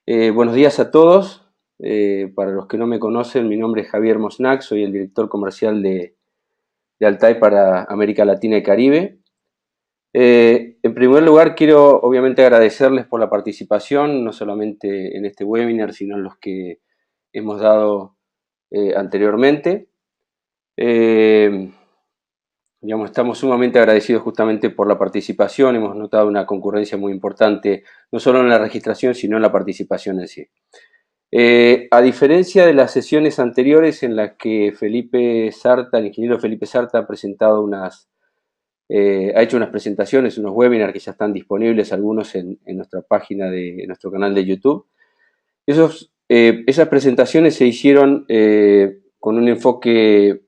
Buenos días a todos. Para los que no me conocen, mi nombre es Javier Mosnac, soy el director comercial de Altai para América Latina y Caribe. En primer lugar, quiero obviamente agradecerles por la participación, no solamente en este webinar, sino en los que hemos dado anteriormente. Estamos sumamente agradecidos justamente por la participación, hemos notado una concurrencia muy importante, no solo en la registración, sino en la participación en sí. A diferencia de las sesiones anteriores en las que el ingeniero Felipe Sarta ha hecho unas presentaciones, unos webinars que ya están disponibles, algunos en nuestra página en nuestro canal de YouTube. Esas presentaciones se hicieron con un enfoque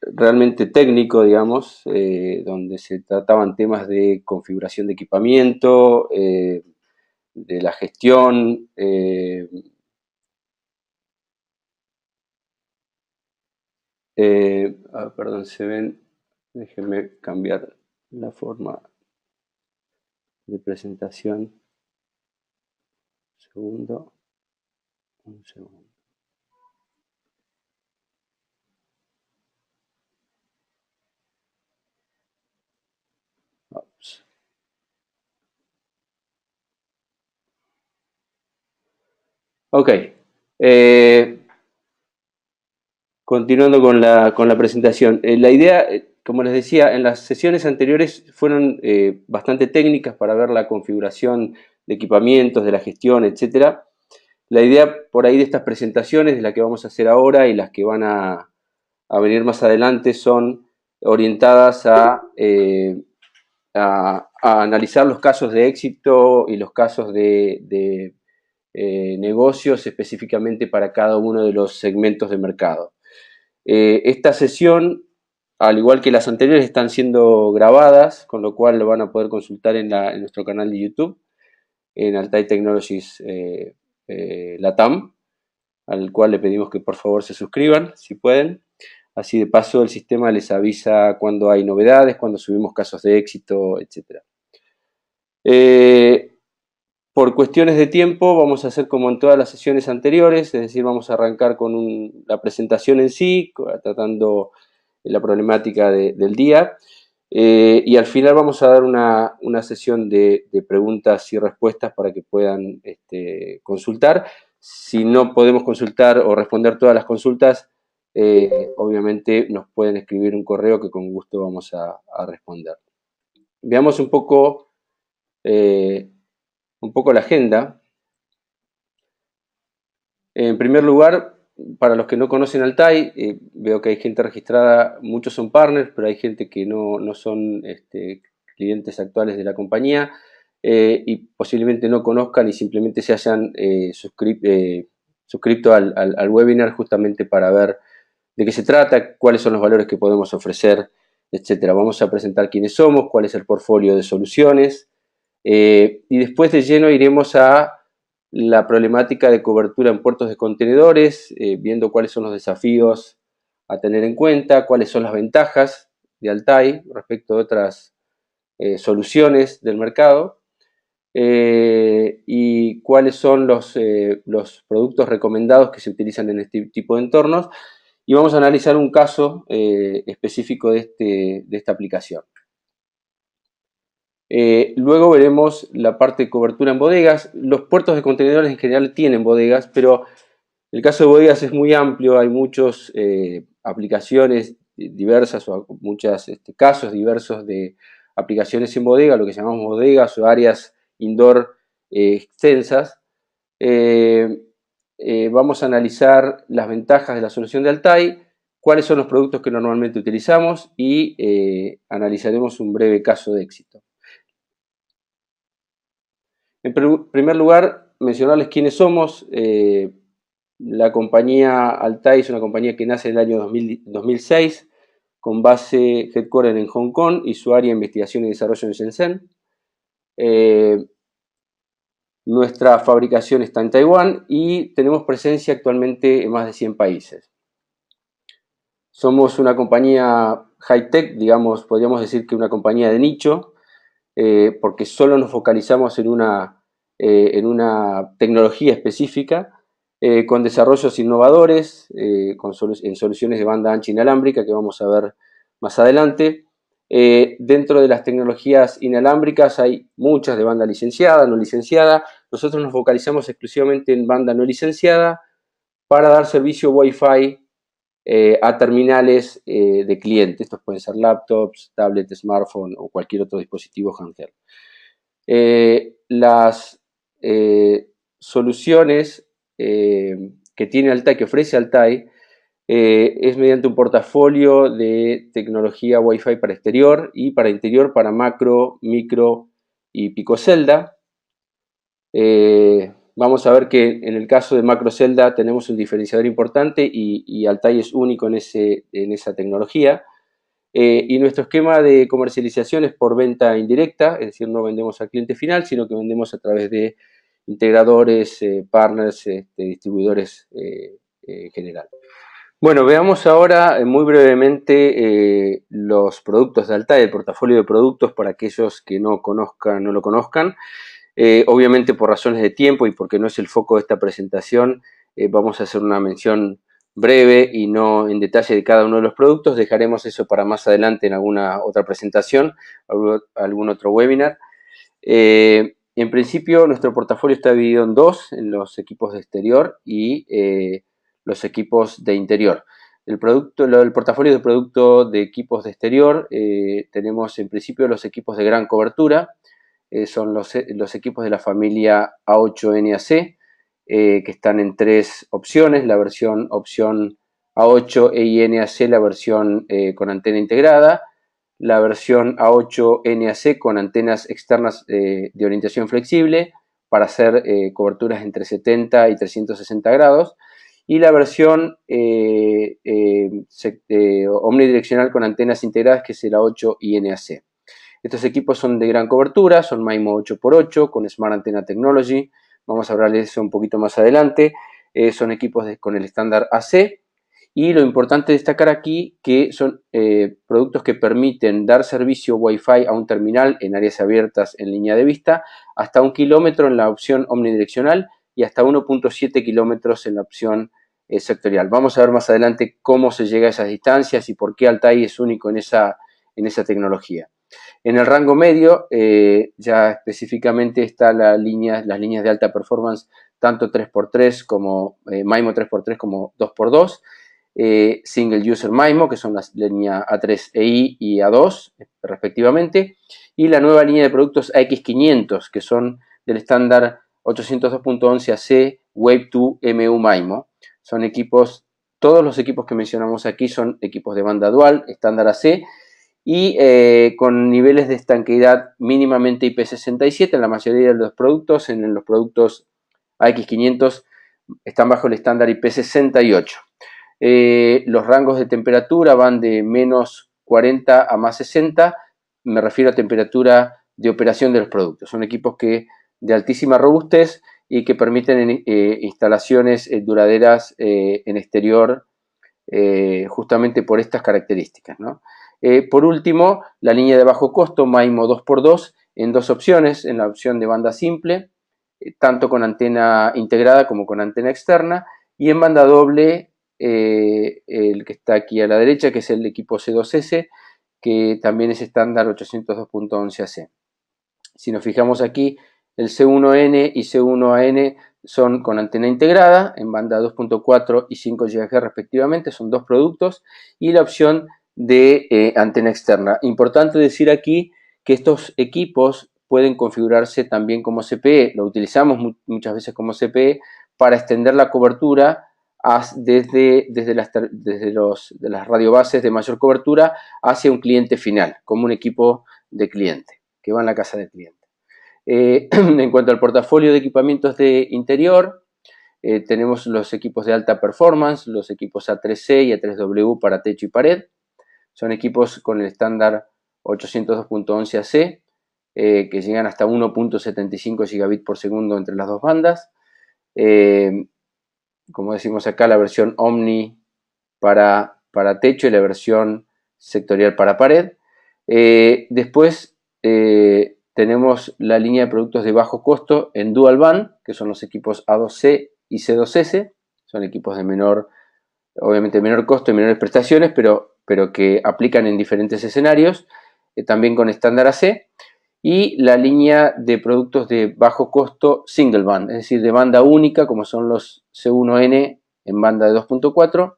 realmente técnico, digamos, donde se trataban temas de configuración de equipamiento, de la gestión, perdón, déjenme cambiar la forma de presentación. Un segundo. Ups. Ok. Continuando con la presentación. La idea, como les decía, en las sesiones anteriores fueron bastante técnicas para ver la configuración de equipamientos, de la gestión, etcétera. La idea por ahí de estas presentaciones, de la que vamos a hacer ahora y las que van a venir más adelante, son orientadas a analizar los casos de éxito y los casos de negocios específicamente para cada uno de los segmentos de mercado. Esta sesión, al igual que las anteriores, están siendo grabadas, con lo cual lo van a poder consultar en nuestro canal de YouTube, en Altai Technologies Latam, al cual le pedimos que por favor se suscriban, si pueden. Así de paso el sistema les avisa cuando hay novedades, cuando subimos casos de éxito, etc. Por cuestiones de tiempo vamos a hacer como en todas las sesiones anteriores, es decir, vamos a arrancar con la presentación en sí, tratando la problemática del día, y al final vamos a dar una sesión de preguntas y respuestas para que puedan consultar. Si no podemos consultar o responder todas las consultas, obviamente nos pueden escribir un correo que con gusto vamos a responder. Veamos un poco la agenda. En primer lugar, para los que no conocen Altai, veo que hay gente registrada, muchos son partners, pero hay gente que no son clientes actuales de la compañía y posiblemente no conozcan y simplemente se hayan suscrito al webinar justamente para ver de qué se trata, cuáles son los valores que podemos ofrecer, etc. Vamos a presentar quiénes somos, cuál es el portfolio de soluciones y después de lleno iremos a la problemática de cobertura en puertos de contenedores, viendo cuáles son los desafíos a tener en cuenta, cuáles son las ventajas de Altai respecto a otras soluciones del mercado y cuáles son los productos recomendados que se utilizan en este tipo de entornos. Y vamos a analizar un caso específico de esta aplicación. Luego veremos la parte de cobertura en bodegas. Los puertos de contenedores en general tienen bodegas, pero el caso de bodegas es muy amplio, hay muchas aplicaciones diversas o muchos casos diversos de aplicaciones en bodega, lo que llamamos bodegas o áreas indoor extensas. Vamos a analizar las ventajas de la solución de Altai, cuáles son los productos que normalmente utilizamos y analizaremos un breve caso de éxito. En primer lugar, mencionarles quiénes somos. La compañía Altai es una compañía que nace en el año 2006, con base headquarter en Hong Kong y su área de investigación y desarrollo en Shenzhen. Nuestra fabricación está en Taiwán y tenemos presencia actualmente en más de 100 países. Somos una compañía high-tech, digamos, podríamos decir que una compañía de nicho, porque solo nos focalizamos en una tecnología específica, con desarrollos innovadores, en soluciones de banda ancha inalámbrica que vamos a ver más adelante. Dentro de las tecnologías inalámbricas hay muchas de banda licenciada, no licenciada. Nosotros nos focalizamos exclusivamente en banda no licenciada para dar servicio Wi-Fi a terminales de cliente. Estos pueden ser laptops, tablets, smartphone o cualquier otro dispositivo handheld. Las soluciones que tiene Altai, que ofrece Altai, es mediante un portafolio de tecnología Wi-Fi para exterior y para interior para macro, micro y picocelda. Vamos a ver que en el caso de macrocelda tenemos un diferenciador importante y Altai es único en esa tecnología. Y nuestro esquema de comercialización es por venta indirecta, es decir, no vendemos al cliente final, sino que vendemos a través de integradores, partners, distribuidores en general. Bueno, veamos ahora muy brevemente los productos de Altai, el portafolio de productos para aquellos que no lo conozcan. Obviamente por razones de tiempo y porque no es el foco de esta presentación, vamos a hacer una mención breve y no en detalle de cada uno de los productos. Dejaremos eso para más adelante en alguna otra presentación, algún otro webinar. En principio, nuestro portafolio está dividido en dos, en los equipos de exterior y los equipos de interior. El portafolio de producto de equipos de exterior, tenemos en principio los equipos de gran cobertura, son los equipos de la familia A8NAC, que están en tres opciones, la opción A8 EINAC, la versión con antena integrada, la versión A8 NAC con antenas externas de orientación flexible para hacer coberturas entre 70 y 360 grados, y la versión omnidireccional con antenas integradas, que es el A8 INAC. Estos equipos son de gran cobertura, son MIMO 8x8 con Smart Antenna Technology, vamos a hablar de eso un poquito más adelante. Son equipos con el estándar AC, y lo importante destacar aquí que son productos que permiten dar servicio Wi-Fi a un terminal en áreas abiertas en línea de vista, hasta 1 kilómetro en la opción omnidireccional y hasta 1.7 kilómetros en la opción sectorial. Vamos a ver más adelante cómo se llega a esas distancias y por qué Altai es único en esa tecnología. En el rango medio, ya específicamente están las líneas de alta performance, tanto 3x3 como MIMO 3x3 como 2x2, Single User MIMO, que son las líneas A3EI y A2 respectivamente, y la nueva línea de productos AX500, que son del estándar 802.11ac Wave 2 MU MIMO. Son equipos, todos los equipos que mencionamos aquí son equipos de banda dual, estándar AC, y con niveles de estanqueidad mínimamente IP67 en la mayoría de los productos. En los productos AX500 están bajo el estándar IP68. Los rangos de temperatura van de menos 40 a más 60, me refiero a temperatura de operación de los productos. Son equipos de altísima robustez y que permiten instalaciones duraderas en exterior, justamente por estas características, ¿no? Por último, la línea de bajo costo MIMO 2x2 en dos opciones, en la opción de banda simple, tanto con antena integrada como con antena externa, y en banda doble, el que está aquí a la derecha, que es el equipo C2S, que también es estándar 802.11ac. Si nos fijamos aquí, el C1N y C1AN son con antena integrada en banda 2.4 y 5 GHz respectivamente, son dos productos, y la opción de antena externa. Importante decir aquí que estos equipos pueden configurarse también como CPE, lo utilizamos muchas veces como CPE para extender la cobertura desde las radiobases de mayor cobertura hacia un cliente final, como un equipo de cliente que va en la casa del cliente. En cuanto al portafolio de equipamientos de interior, tenemos los equipos de alta performance, los equipos A3C y A3W para techo y pared. Son equipos con el estándar 802.11ac, que llegan hasta 1.75 gigabits por segundo entre las dos bandas. Como decimos acá, la versión Omni para techo y la versión sectorial para pared. Después tenemos la línea de productos de bajo costo en dual band, que son los equipos A2C y C2S, son equipos de menor, obviamente menor costo y menores prestaciones, pero que aplican en diferentes escenarios, también con estándar AC, y la línea de productos de bajo costo single band, es decir, de banda única, como son los C1N en banda de 2.4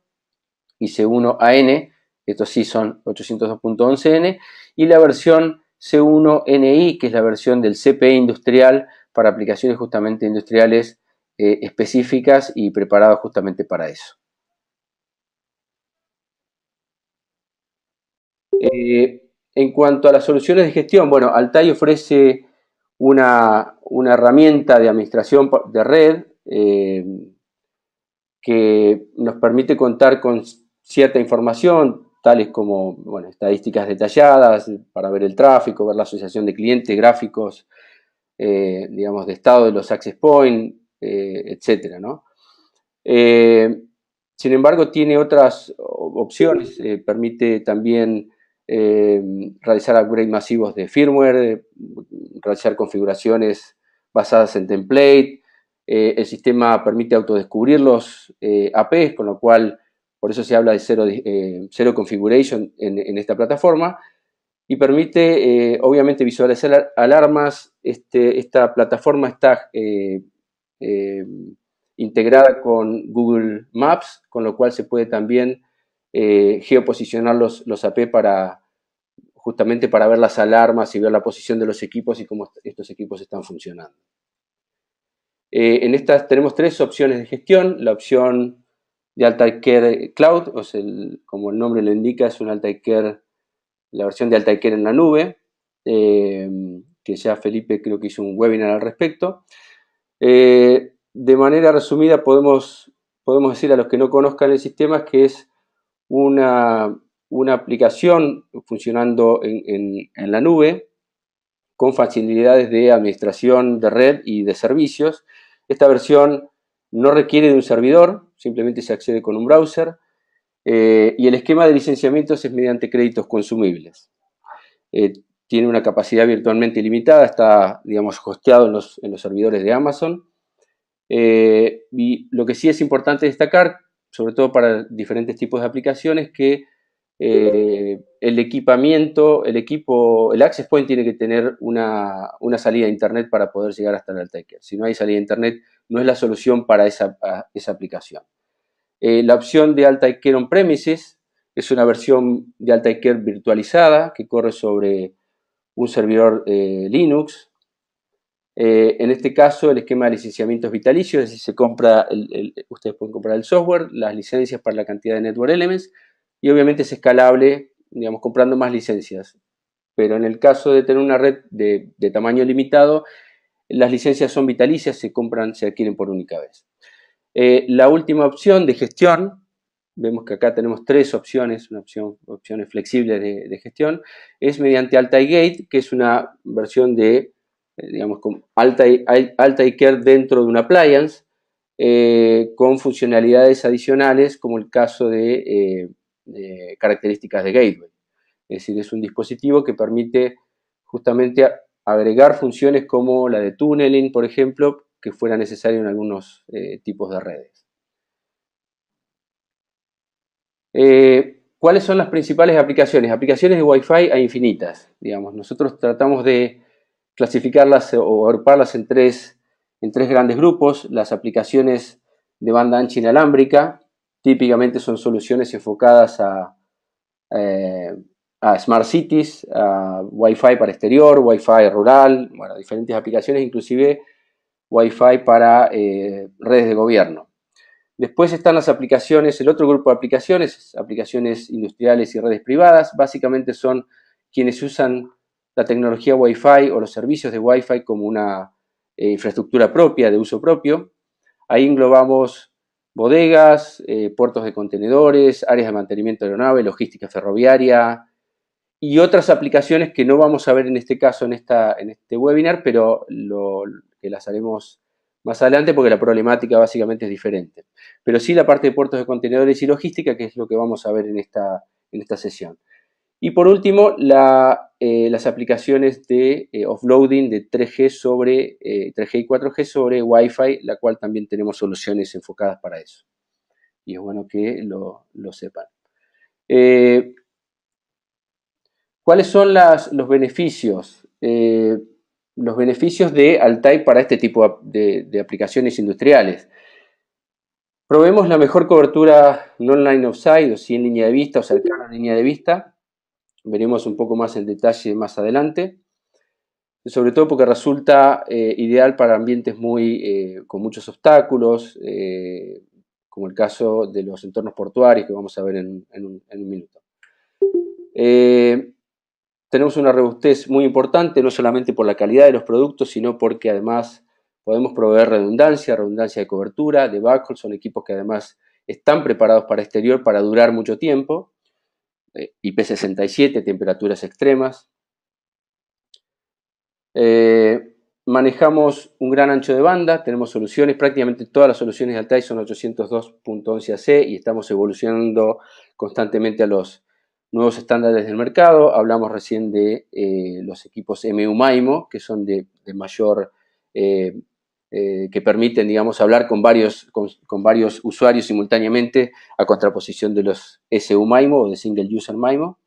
y C1AN, estos sí son 802.11N, y la versión C1NI, que es la versión del CPE industrial para aplicaciones justamente industriales específicas y preparadas justamente para eso. En cuanto a las soluciones de gestión, bueno, Altai ofrece una herramienta de administración de red que nos permite contar con cierta información, tales como bueno, estadísticas detalladas para ver el tráfico, ver la asociación de clientes, gráficos, digamos, de estado de los access points, etcétera, ¿no? Sin embargo, tiene otras opciones, permite también realizar upgrades masivos de firmware, realizar configuraciones basadas en template, el sistema permite autodescubrir los APs, con lo cual por eso se habla de cero configuration en esta plataforma, y permite obviamente visualizar alarmas. Esta plataforma está integrada con Google Maps, con lo cual se puede también geoposicionar los AP justamente para ver las alarmas y ver la posición de los equipos y cómo estos equipos están funcionando. En estas tenemos tres opciones de gestión. La opción de Altair Care Cloud, o sea, como el nombre lo indica, es un Altair Care, la versión de Altair Care en la nube, que ya Felipe creo que hizo un webinar al respecto. De manera resumida podemos decir a los que no conozcan el sistema que es una aplicación funcionando en la nube con facilidades de administración de red y de servicios. Esta versión no requiere de un servidor, simplemente se accede con un browser, y el esquema de licenciamientos es mediante créditos consumibles. Tiene una capacidad virtualmente ilimitada, está, digamos, hosteado en los servidores de Amazon. Y lo que sí es importante destacar, sobre todo para diferentes tipos de aplicaciones, que el equipamiento, el access point tiene que tener una salida a internet para poder llegar hasta el Altair Care. Si no hay salida a internet, no es la solución para esa aplicación. La opción de Altair Care on-premises es una versión de Altair Care virtualizada que corre sobre un servidor Linux. En este caso, el esquema de licenciamiento es vitalicio, es decir, se compra ustedes pueden comprar el software, las licencias para la cantidad de network elements, y obviamente es escalable, digamos, comprando más licencias. Pero en el caso de tener una red de tamaño limitado, las licencias son vitalicias, se adquieren por única vez. La última opción de gestión, vemos que acá tenemos tres opciones, opciones flexibles de gestión, es mediante Altair Gate, que es una versión de, digamos, con Altair Care dentro de una appliance, con funcionalidades adicionales, como el caso de características de gateway. Es decir, es un dispositivo que permite justamente agregar funciones como la de tunneling, por ejemplo, que fuera necesario en algunos tipos de redes. ¿Cuáles son las principales aplicaciones? Aplicaciones de Wi-Fi a infinitas, digamos. Nosotros tratamos de clasificarlas o agruparlas en tres grandes grupos. Las aplicaciones de banda ancha inalámbrica, típicamente son soluciones enfocadas a Smart Cities, a Wi-Fi para exterior, Wi-Fi rural, bueno, diferentes aplicaciones, inclusive Wi-Fi para redes de gobierno. Después están las aplicaciones, el otro grupo de aplicaciones industriales y redes privadas. Básicamente son quienes usan la tecnología Wi-Fi o los servicios de Wi-Fi como una infraestructura propia, de uso propio. Ahí englobamos bodegas, puertos de contenedores, áreas de mantenimiento de aeronave, logística ferroviaria y otras aplicaciones que no vamos a ver en este caso en este webinar, pero que las haremos más adelante porque la problemática básicamente es diferente. Pero sí la parte de puertos de contenedores y logística, que es lo que vamos a ver en esta sesión. Y por último, las aplicaciones de offloading de 3G sobre 3G y 4G sobre Wi-Fi, la cual también tenemos soluciones enfocadas para eso. Y es bueno que lo sepan. ¿Cuáles son los beneficios? Los beneficios de Altai para este tipo de aplicaciones industriales. Proveemos la mejor cobertura non-line of sight, o si en línea de vista o cercana a línea de vista. Veremos un poco más en detalle más adelante. Sobre todo porque resulta ideal para ambientes con muchos obstáculos, como el caso de los entornos portuarios que vamos a ver en un minuto. Tenemos una robustez muy importante, no solamente por la calidad de los productos, sino porque además podemos proveer redundancia de cobertura, de backhaul. Son equipos que además están preparados para exterior para durar mucho tiempo. IP67, temperaturas extremas. Manejamos un gran ancho de banda, tenemos soluciones, prácticamente todas las soluciones de Altai son 802.11ac y estamos evolucionando constantemente a los nuevos estándares del mercado. Hablamos recién de los equipos MU-MIMO, que son de mayor, que permiten, digamos, hablar con varios usuarios simultáneamente, a contraposición de los SU-MIMO o de Single User MIMO.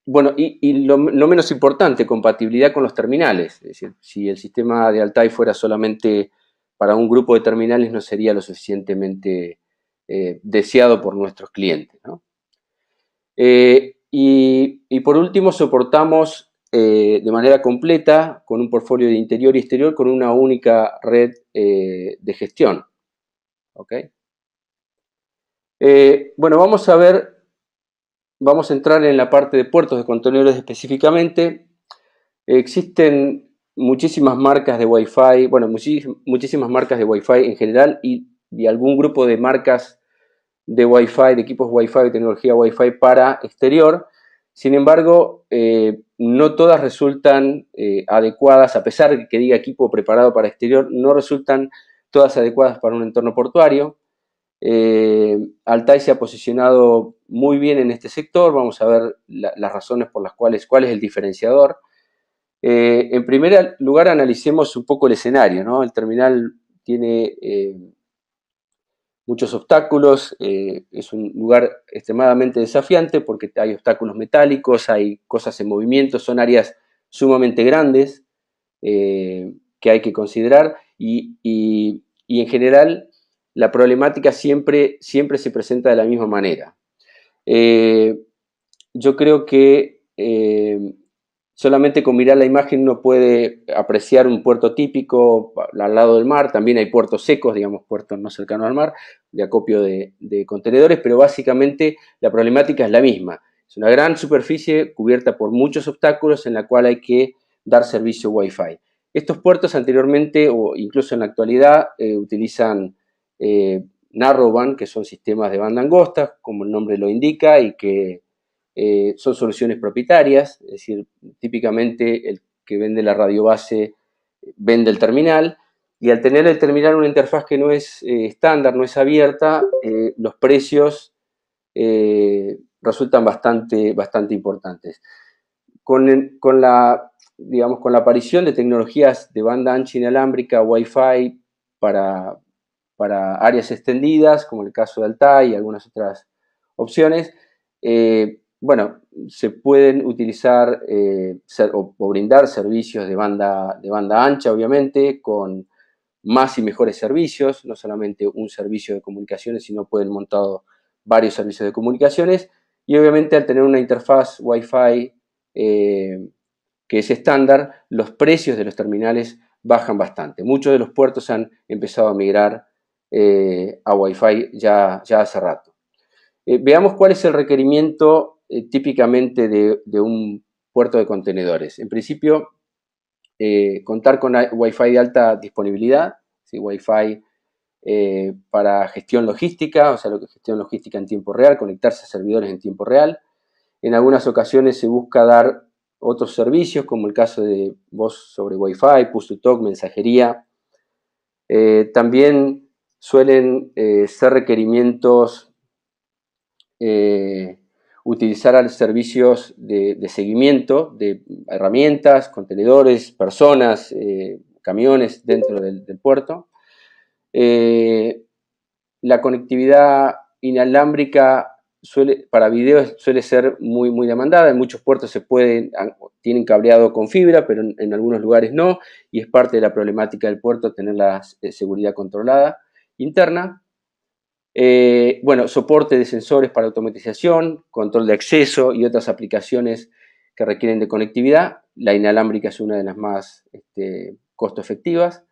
Bueno, y lo menos importante, compatibilidad con los terminales. Es decir, si el sistema de Altai fuera solamente para un grupo de terminales, no sería lo suficientemente deseado por nuestros clientes, ¿no? Y por último, soportamos de manera completa, con un portfolio de interior y exterior, con una única red de gestión. ¿Ok? Bueno, vamos a entrar en la parte de puertos de contenedores específicamente. Existen muchísimas marcas de Wi-Fi, bueno, muchísimas marcas de Wi-Fi en general y algún grupo de marcas de Wi-Fi, de equipos Wi-Fi, de tecnología Wi-Fi para exterior. Sin embargo, no todas resultan adecuadas, a pesar de que diga equipo preparado para exterior, no resultan todas adecuadas para un entorno portuario. Altai se ha posicionado muy bien en este sector. Vamos a ver las razones por las cuales, cuál es el diferenciador. En primer lugar, analicemos un poco el escenario, ¿no? El terminal tiene muchos obstáculos, es un lugar extremadamente desafiante porque hay obstáculos metálicos, hay cosas en movimiento, son áreas sumamente grandes que hay que considerar y en general la problemática siempre se presenta de la misma manera. Yo creo que solamente con mirar la imagen uno puede apreciar un puerto típico al lado del mar. También hay puertos secos, digamos, puertos no cercanos al mar, de acopio de contenedores, pero básicamente la problemática es la misma. Es una gran superficie cubierta por muchos obstáculos en la cual hay que dar servicio Wi-Fi. Estos puertos anteriormente o incluso en la actualidad utilizan narrowband, que son sistemas de banda angosta, como el nombre lo indica, y que son soluciones propietarias, es decir, típicamente el que vende la radio base vende el terminal, y al tener el terminal una interfaz que no es estándar, no es abierta, los precios resultan bastante importantes. Con la aparición de tecnologías de banda ancha inalámbrica, Wi-Fi, para áreas extendidas, como el caso de Altai y algunas otras opciones, bueno, se pueden utilizar o brindar servicios de banda ancha, obviamente, con más y mejores servicios, no solamente un servicio de comunicaciones, sino pueden montar varios servicios de comunicaciones, y obviamente al tener una interfaz Wi-Fi que es estándar, los precios de los terminales bajan bastante. Muchos de los puertos han empezado a migrar a Wi-Fi ya hace rato. Veamos cuál es el requerimiento típicamente de un puerto de contenedores. En principio, contar con Wi-Fi de alta disponibilidad, ¿sí? Wi-Fi para gestión logística, o sea, lo que es gestión logística en tiempo real, conectarse a servidores en tiempo real. En algunas ocasiones se busca dar otros servicios, como el caso de voz sobre Wi-Fi, push to talk, mensajería. También suelen ser requerimientos utilizar servicios de seguimiento de herramientas, contenedores, personas, camiones dentro del puerto. La conectividad inalámbrica para video suele ser muy demandada. En muchos puertos tienen cableado con fibra, pero en algunos lugares no, y es parte de la problemática del puerto tener la seguridad controlada interna. Bueno, soporte de sensores para automatización, control de acceso y otras aplicaciones que requieren de conectividad. La inalámbrica es una de las más costo efectivas.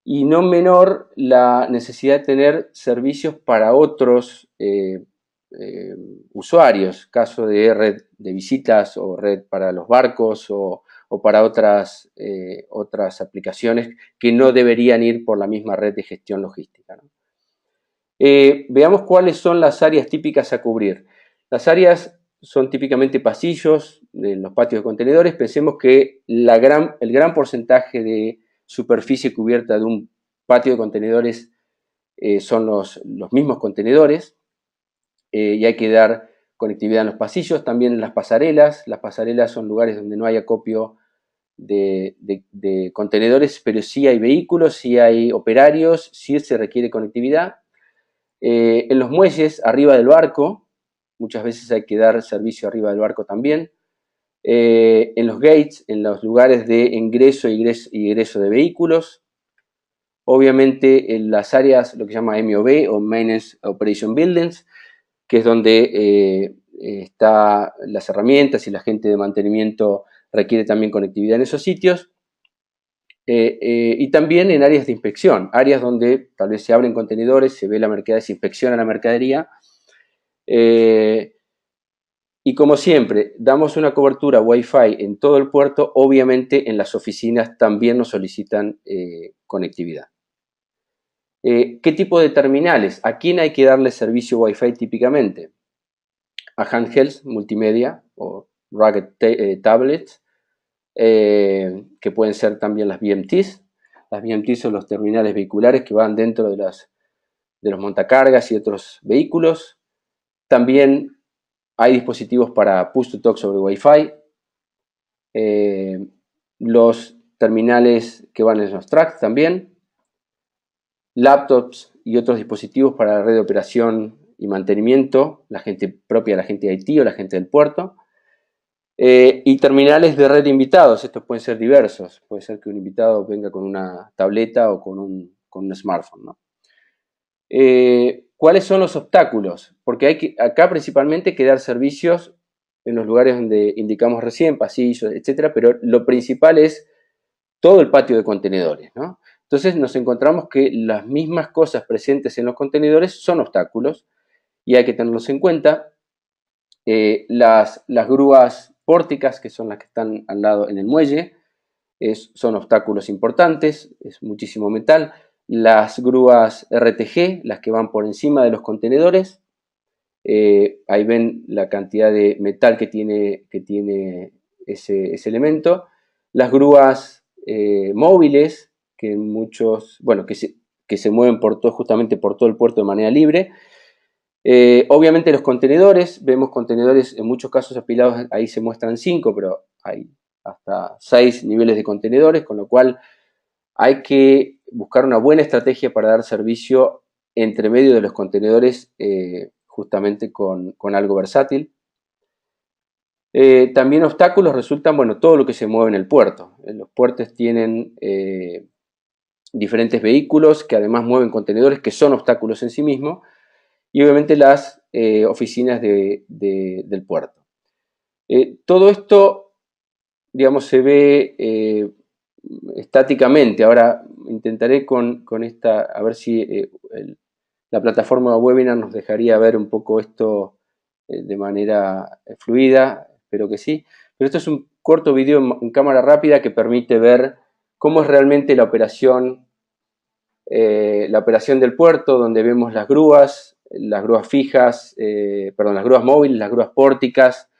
Y no menor la necesidad de tener servicios para otros usuarios, caso de red de visitas o red para los barcos o para otras aplicaciones que no deberían ir por la misma red de gestión logística, ¿no? Veamos cuáles son las áreas típicas a cubrir. Las áreas son típicamente pasillos de los patios de contenedores. Pensemos que el gran porcentaje de superficie cubierta de un patio de contenedores son los mismos contenedores, y hay que dar conectividad en los pasillos, también en las pasarelas. Las pasarelas son lugares donde no hay acopio de contenedores, pero sí hay vehículos, sí hay operarios, sí se requiere conectividad. En los muelles, arriba del barco, muchas veces hay que dar servicio arriba del barco también. En los gates, en los lugares de ingreso y egreso de vehículos. Obviamente en las áreas, lo que se llama MOB o Maintenance Operation Buildings, que es donde están las herramientas y la gente de mantenimiento requiere también conectividad en esos sitios. Y también en áreas de inspección, áreas donde tal vez se abren contenedores, se ve la mercadería, se inspecciona la mercadería. Y como siempre, damos una cobertura Wi-Fi en todo el puerto. Obviamente en las oficinas también nos solicitan conectividad. ¿Qué tipo de terminales? ¿A quién hay que darle servicio Wi-Fi típicamente? A handhelds, multimedia o rugged tablets, que pueden ser también las BMTs. Las BMTs son los terminales vehiculares que van dentro de los montacargas y otros vehículos. También hay dispositivos para push to talk sobre Wi-Fi. Los terminales que van en los tracks también. Laptops y otros dispositivos para la red de operación y mantenimiento, la gente propia, la gente de IT o la gente del puerto. Y terminales de red de invitados. Estos pueden ser diversos. Puede ser que un invitado venga con una tableta o con un smartphone, ¿no? ¿Cuáles son los obstáculos? Porque hay acá principalmente que dar servicios en los lugares donde indicamos recién, pasillos, etcétera, pero lo principal es todo el patio de contenedores, ¿no? Entonces nos encontramos que las mismas cosas presentes en los contenedores son obstáculos y hay que tenerlos en cuenta. Las grúas pórticas, que son las que están al lado en el muelle, son obstáculos importantes, es muchísimo metal. Las grúas RTG, las que van por encima de los contenedores, ahí ven la cantidad de metal que tiene ese elemento. Las grúas móviles, que que se mueven justamente por todo el puerto de manera libre. Obviamente los contenedores, vemos contenedores en muchos casos apilados, ahí se muestran 5, pero hay hasta 6 niveles de contenedores, con lo cual hay que buscar una buena estrategia para dar servicio entre medio de los contenedores, justamente con algo versátil. También obstáculos resultan, bueno, todo lo que se mueve en el puerto. Los puertos tienen diferentes vehículos que además mueven contenedores que son obstáculos en sí mismos, y obviamente las oficinas del puerto. Todo esto, digamos, se ve estáticamente. Ahora intentaré con esta, a ver si la plataforma webinar nos dejaría ver un poco esto de manera fluida, espero que sí. Pero esto es un corto video en cámara rápida que permite ver cómo es realmente la operación del puerto, donde vemos las grúas fijas, las grúas móviles, las grúas pórticas,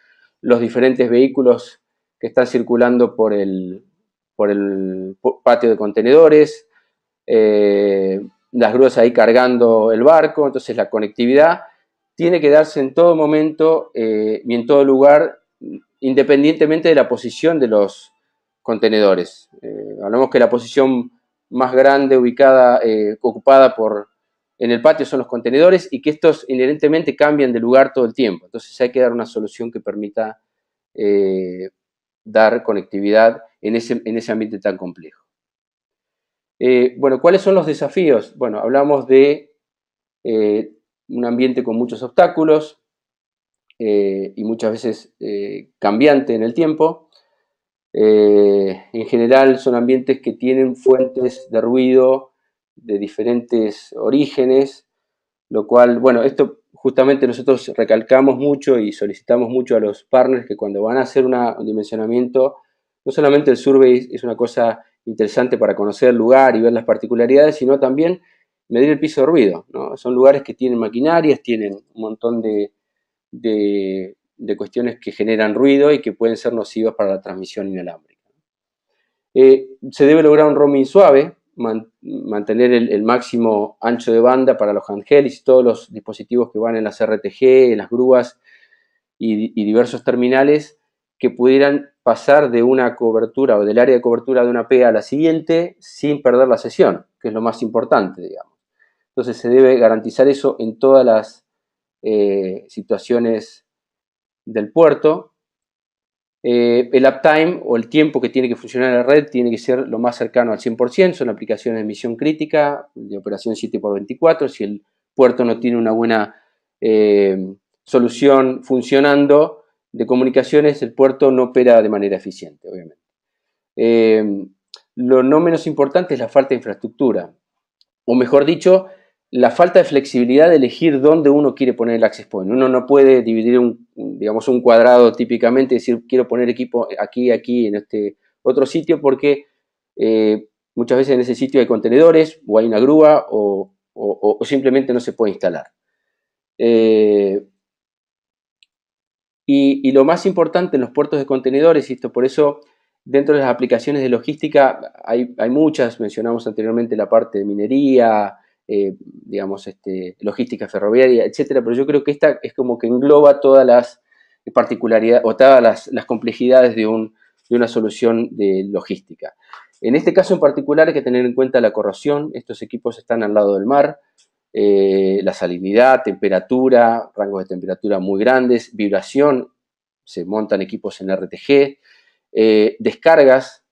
los diferentes vehículos que están circulando por el patio de contenedores, las grúas ahí cargando el barco. Entonces la conectividad tiene que darse en todo momento y en todo lugar, independientemente de la posición de los contenedores. Hablamos que la posición más grande ubicada, ocupada en el patio son los contenedores y que estos inherentemente cambian de lugar todo el tiempo. Entonces hay que dar una solución que permita dar conectividad en ese ambiente tan complejo. Bueno, ¿cuáles son los desafíos? Bueno, hablamos de un ambiente con muchos obstáculos y muchas veces cambiante en el tiempo. En general son ambientes que tienen fuentes de ruido de diferentes orígenes, lo cual, bueno, esto justamente nosotros recalcamos mucho y solicitamos mucho a los partners que cuando van a hacer un dimensionamiento, no solamente el survey es una cosa interesante para conocer el lugar y ver las particularidades, sino también medir el piso de ruido, ¿no? Son lugares que tienen maquinarias, tienen un montón de cuestiones que generan ruido y que pueden ser nocivas para la transmisión inalámbrica. Se debe lograr un roaming suave, mantener el máximo ancho de banda para los handhelds y todos los dispositivos que van en las RTG, en las grúas y diversos terminales que pudieran pasar de una cobertura o del área de cobertura de una P a la siguiente sin perder la sesión, que es lo más importante, digamos. Entonces se debe garantizar eso en todas las situaciones del puerto. El uptime o el tiempo que tiene que funcionar la red tiene que ser lo más cercano al 100%, son aplicaciones de misión crítica, de operación 7x24, si el puerto no tiene una buena solución funcionando de comunicaciones, el puerto no opera de manera eficiente, obviamente. Lo no menos importante es la falta de infraestructura, o mejor dicho, la falta de flexibilidad de elegir dónde uno quiere poner el access point. Uno no puede dividir digamos, un cuadrado típicamente y decir quiero poner equipo aquí, aquí, en este otro sitio, porque muchas veces en ese sitio hay contenedores o hay una grúa o simplemente no se puede instalar. Y lo más importante en los puertos de contenedores, y esto por eso dentro de las aplicaciones de logística hay muchas, mencionamos anteriormente la parte de minería, digamos, logística ferroviaria, etcétera, pero yo creo que esta es como que engloba todas las particularidades o todas las complejidades de una solución de logística. En este caso en particular hay que tener en cuenta la corrosión. Estos equipos están al lado del mar, la salinidad, temperatura, rangos de temperatura muy grandes, vibración, se montan equipos en RTG, descargas,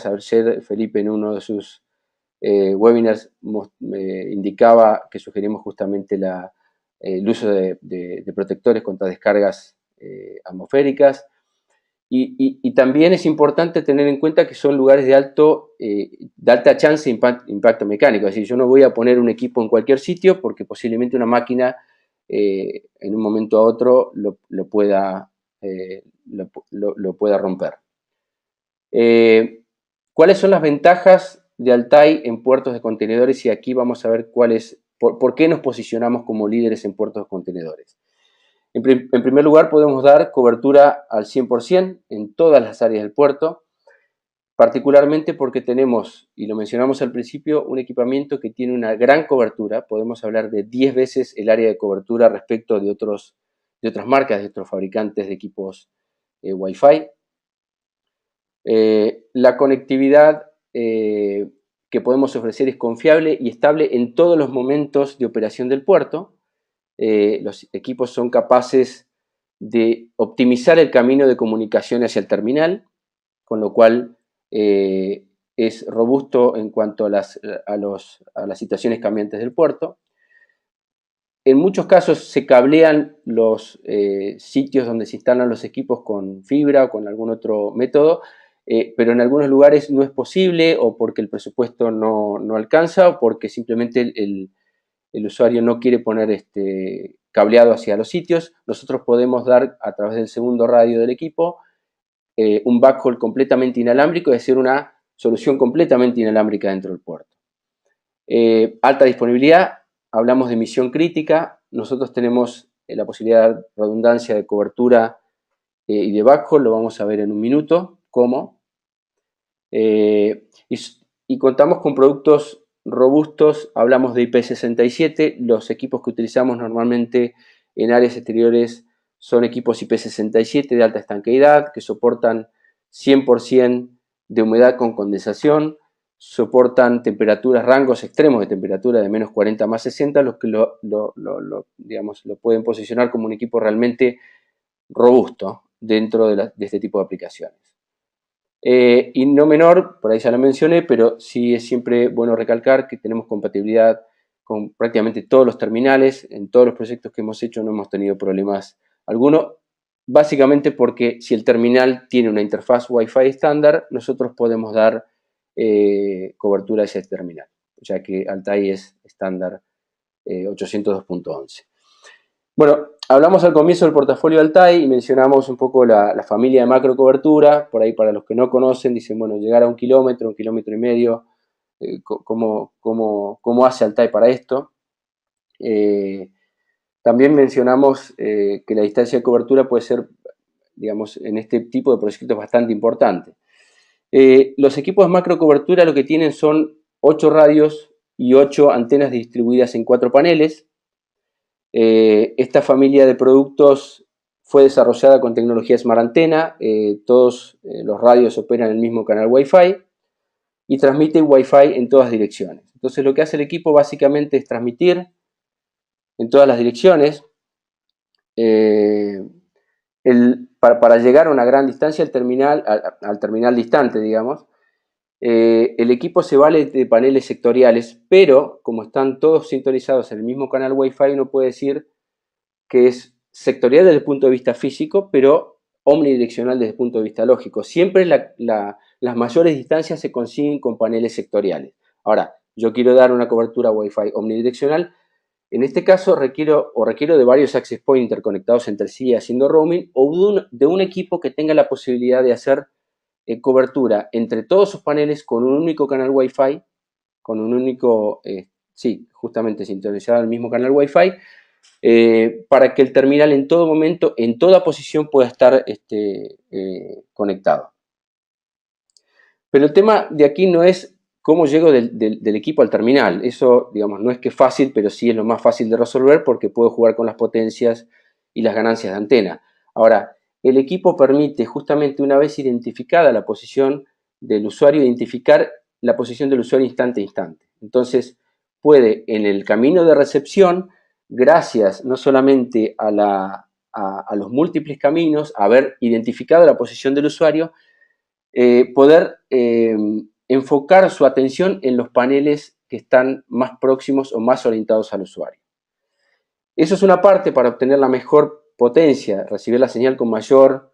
ayer Felipe en uno de sus webinars indicaba que sugerimos justamente el uso de protectores contra descargas atmosféricas. Y también es importante tener en cuenta que son lugares de alta chance de impacto mecánico. Es decir, yo no voy a poner un equipo en cualquier sitio porque posiblemente una máquina en un momento a otro lo pueda romper. ¿Cuáles son las ventajas de Altai en puertos de contenedores? Y aquí vamos a ver por qué nos posicionamos como líderes en puertos de contenedores. En primer lugar, podemos dar cobertura al 100% en todas las áreas del puerto, particularmente porque tenemos, y lo mencionamos al principio, un equipamiento que tiene una gran cobertura. Podemos hablar de 10 veces el área de cobertura respecto de otras marcas, de otros fabricantes de equipos Wi-Fi. La conectividad que podemos ofrecer es confiable y estable en todos los momentos de operación del puerto. Los equipos son capaces de optimizar el camino de comunicación hacia el terminal, con lo cual es robusto en cuanto a las situaciones cambiantes del puerto. En muchos casos se cablean los sitios donde se instalan los equipos con fibra o con algún otro método, pero en algunos lugares no es posible o porque el presupuesto no alcanza o porque simplemente el usuario no quiere poner cableado hacia los sitios. Nosotros podemos dar a través del segundo radio del equipo un backhaul completamente inalámbrico, es decir, una solución completamente inalámbrica dentro del puerto. Alta disponibilidad, hablamos de misión crítica. Nosotros tenemos la posibilidad de redundancia de cobertura y de backhaul, lo vamos a ver en un minuto, cómo. Y contamos con productos robustos, hablamos de IP67, los equipos que utilizamos normalmente en áreas exteriores son equipos IP67 de alta estanqueidad que soportan 100% de humedad con condensación, soportan temperaturas, rangos extremos de temperatura de menos 40 más 60, los que digamos, lo pueden posicionar como un equipo realmente robusto dentro de este tipo de aplicaciones. Y no menor, por ahí ya lo mencioné, pero sí es siempre bueno recalcar que tenemos compatibilidad con prácticamente todos los terminales. En todos los proyectos que hemos hecho no hemos tenido problemas alguno, básicamente porque si el terminal tiene una interfaz Wi-Fi estándar, nosotros podemos dar cobertura a ese terminal, ya que Altai es estándar 802.11. Bueno, hablamos al comienzo del portafolio Altai y mencionamos un poco la familia de macro cobertura. Por ahí, para los que no conocen, dicen, bueno, llegar a 1 kilómetro y medio, ¿cómo hace Altai para esto? También mencionamos que la distancia de cobertura puede ser, digamos, en este tipo de proyectos bastante importante. Los equipos de macro cobertura lo que tienen son 8 radios y 8 antenas distribuidas en 4 paneles. Esta familia de productos fue desarrollada con tecnología Smart Antena. Todos los radios operan el mismo canal Wi-Fi y transmiten Wi-Fi en todas direcciones. Entonces lo que hace el equipo básicamente es transmitir en todas las direcciones. Para llegar a una gran distancia al terminal distante, digamos, el equipo se vale de paneles sectoriales, pero como están todos sintonizados en el mismo canal Wi-Fi, uno puede decir que es sectorial desde el punto de vista físico, pero omnidireccional desde el punto de vista lógico. Siempre las mayores distancias se consiguen con paneles sectoriales. Ahora, yo quiero dar una cobertura Wi-Fi omnidireccional. En este caso requiero de varios access points interconectados entre sí haciendo roaming, o de un equipo que tenga la posibilidad de hacer cobertura entre todos sus paneles con un único canal Wi-Fi, con un único, justamente sintonizado al mismo canal Wi-Fi, para que el terminal en todo momento, en toda posición, pueda estar conectado. Pero el tema de aquí no es cómo llego del equipo al terminal. Eso, digamos, no es que es fácil, pero sí es lo más fácil de resolver porque puedo jugar con las potencias y las ganancias de antena. Ahora, el equipo permite, justamente una vez identificada la posición del usuario, identificar la posición del usuario instante a instante. Entonces, puede en el camino de recepción, gracias no solamente a los múltiples caminos, haber identificado la posición del usuario, poder enfocar su atención en los paneles que están más próximos o más orientados al usuario. Eso es una parte para obtener la mejor potencia, recibir la señal con mayor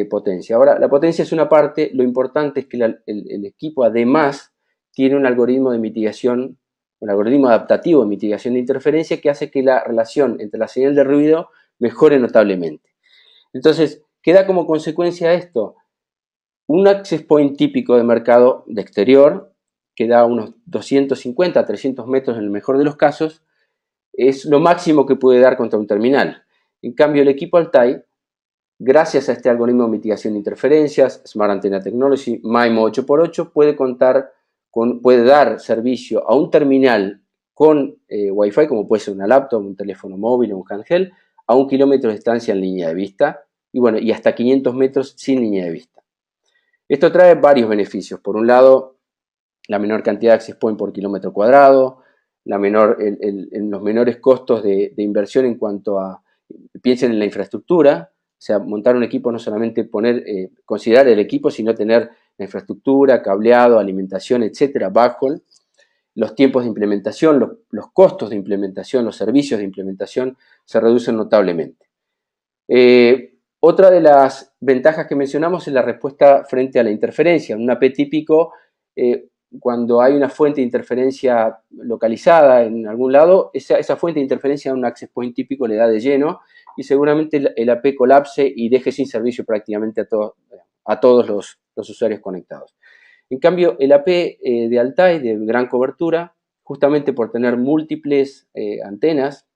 potencia. Ahora, la potencia es una parte, lo importante es que el equipo además tiene un algoritmo de mitigación, un algoritmo adaptativo de mitigación de interferencia que hace que la relación entre la señal de ruido mejore notablemente. Entonces, ¿qué da como consecuencia esto? Un access point típico de mercado de exterior, que da unos 250 a 300 metros en el mejor de los casos, es lo máximo que puede dar contra un terminal. En cambio, el equipo Altai, gracias a este algoritmo de mitigación de interferencias, Smart Antenna Technology, MIMO 8x8, puede dar servicio a un terminal con Wi-Fi, como puede ser una laptop, un teléfono móvil o un handheld, a 1 kilómetro de distancia en línea de vista, y hasta 500 metros sin línea de vista. Esto trae varios beneficios. Por un lado, la menor cantidad de access point por kilómetro cuadrado, los menores costos de inversión en cuanto a, piensen en la infraestructura, o sea, montar un equipo no solamente considerar el equipo, sino tener la infraestructura, cableado, alimentación, etcétera, backhaul, los tiempos de implementación, los costos de implementación, los servicios de implementación se reducen notablemente. Otra de las ventajas que mencionamos es la respuesta frente a la interferencia. En un AP típico, cuando hay una fuente de interferencia localizada en algún lado, esa fuente de interferencia a un access point típico le da de lleno y seguramente el AP colapse y deje sin servicio prácticamente a todos los usuarios conectados. En cambio, el AP de Altai, de gran cobertura, justamente por tener múltiples antenas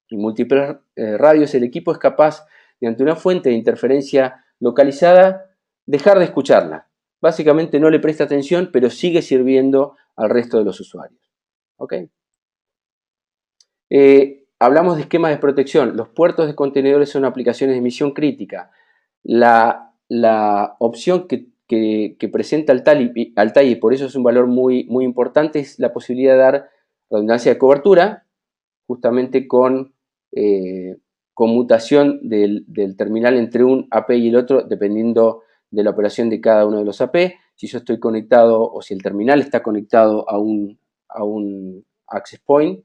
y múltiples radios, el equipo es capaz, mediante una fuente de interferencia localizada, dejar de escucharla. Básicamente no le presta atención, pero sigue sirviendo al resto de los usuarios. ¿Okay? hablamos de esquemas de protección. Los puertos de contenedores son aplicaciones de misión crítica. La opción que presenta Altai, y por eso es un valor muy, muy importante, es la posibilidad de dar redundancia de cobertura, justamente con conmutación del terminal entre un AP y el otro, dependiendo de la operación de cada uno de los AP. Si yo estoy conectado o si el terminal está conectado a un access point,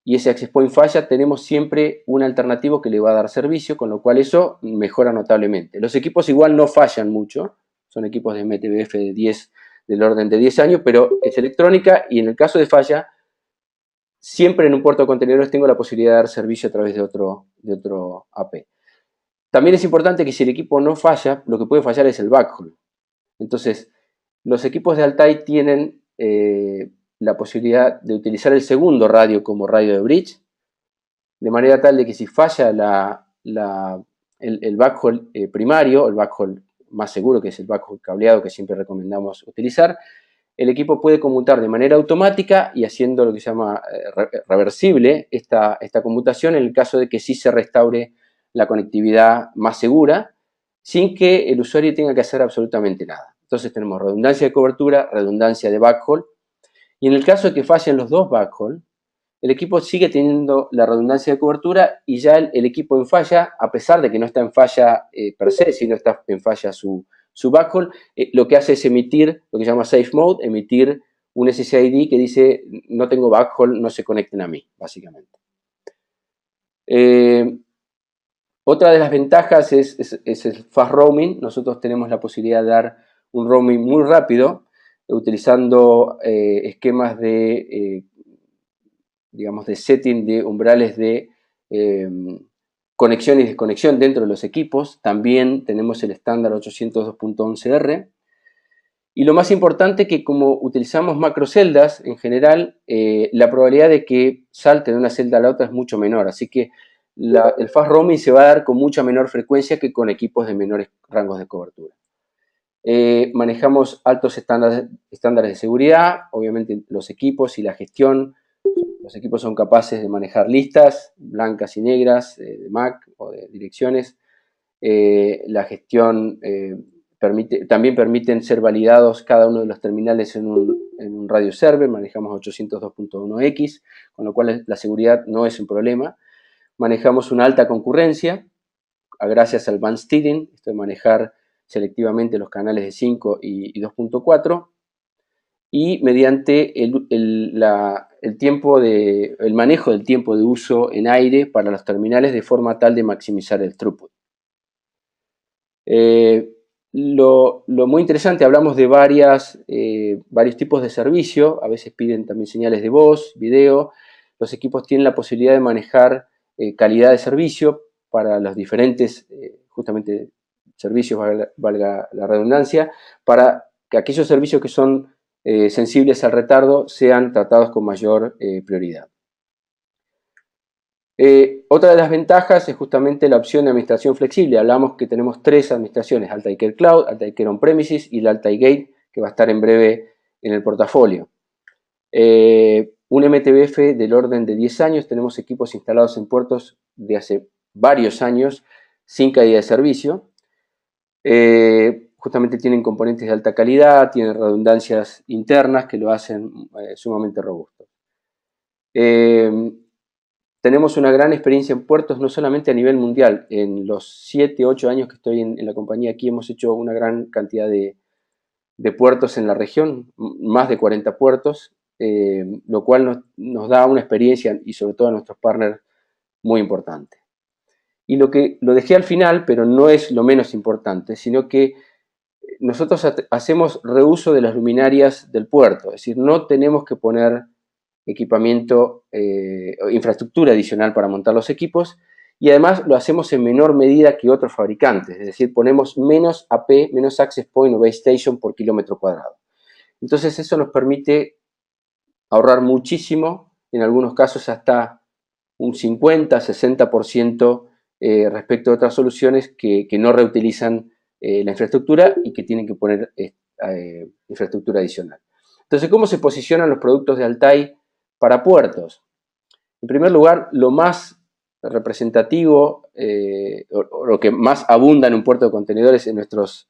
y ese access point falla, tenemos siempre un alternativo que le va a dar servicio, con lo cual eso mejora notablemente. Los equipos igual no fallan mucho, son equipos de MTBF de 10, del orden de 10 años, pero es electrónica y en el caso de falla, siempre en un puerto de contenedores tengo la posibilidad de dar servicio a través de otro AP. También es importante que si el equipo no falla, lo que puede fallar es el backhaul. Entonces, los equipos de Altai tienen la posibilidad de utilizar el segundo radio como radio de bridge, de manera tal de que si falla el backhaul primario, el backhaul más seguro, que es el backhaul cableado que siempre recomendamos utilizar, el equipo puede conmutar de manera automática y haciendo lo que se llama reversible esta conmutación en el caso de que sí se restaure la conectividad más segura, sin que el usuario tenga que hacer absolutamente nada. Entonces tenemos redundancia de cobertura, redundancia de backhaul, y en el caso de que fallen los dos backhaul, el equipo sigue teniendo la redundancia de cobertura y ya el equipo en falla, a pesar de que no está en falla per se, sino está en falla su backhaul, lo que hace es emitir lo que se llama safe mode, emitir un SSID que dice no tengo backhaul, no se conecten a mí, básicamente. Otra de las ventajas es el fast roaming. Nosotros tenemos la posibilidad de dar un roaming muy rápido utilizando esquemas de digamos, de setting de umbrales de conexión y desconexión dentro de los equipos. También tenemos el estándar 802.11r. Y lo más importante que como utilizamos macroceldas en general, la probabilidad de que salte de una celda a la otra es mucho menor. Así que el fast roaming se va a dar con mucha menor frecuencia que con equipos de menores rangos de cobertura. Manejamos altos estándares de seguridad, obviamente los equipos y la gestión. Los equipos son capaces de manejar listas blancas y negras de MAC o de direcciones. La gestión también permiten ser validados cada uno de los terminales en un radio server. Manejamos 802.1x, con lo cual la seguridad no es un problema. Manejamos una alta concurrencia gracias al band steering, esto de manejar selectivamente los canales de 5 y 2.4. Y mediante el manejo del tiempo de uso en aire para los terminales de forma tal de maximizar el throughput. Lo muy interesante, hablamos de varios tipos de servicio, a veces piden también señales de voz, video. Los equipos tienen la posibilidad de manejar calidad de servicio para los diferentes, justamente, servicios, valga la redundancia, para que aquellos servicios que son sensibles al retardo sean tratados con mayor prioridad. Otra de las ventajas es justamente la opción de administración flexible. Hablamos que tenemos 3 administraciones: Altai Care Cloud, Altai Care On-Premises y la Altai Gate, que va a estar en breve en el portafolio. Un MTBF del orden de 10 años, tenemos equipos instalados en puertos de hace varios años sin caída de servicio. Justamente tienen componentes de alta calidad, tienen redundancias internas que lo hacen sumamente robusto. Tenemos una gran experiencia en puertos, no solamente a nivel mundial. En los 7, 8 años que estoy en la compañía aquí hemos hecho una gran cantidad de puertos en la región, más de 40 puertos, lo cual nos da una experiencia y sobre todo a nuestros partners muy importante. Y lo dejé al final, pero no es lo menos importante, sino que nosotros hacemos reuso de las luminarias del puerto, es decir, no tenemos que poner equipamiento, infraestructura adicional para montar los equipos, y además lo hacemos en menor medida que otros fabricantes, es decir, ponemos menos AP, menos access point o base station por kilómetro cuadrado. Entonces eso nos permite ahorrar muchísimo, en algunos casos hasta un 50-60% respecto a otras soluciones que no reutilizan la infraestructura y que tienen que poner infraestructura adicional. Entonces, ¿cómo se posicionan los productos de Altai para puertos? En primer lugar, lo más representativo o lo que más abunda en un puerto de contenedores en nuestros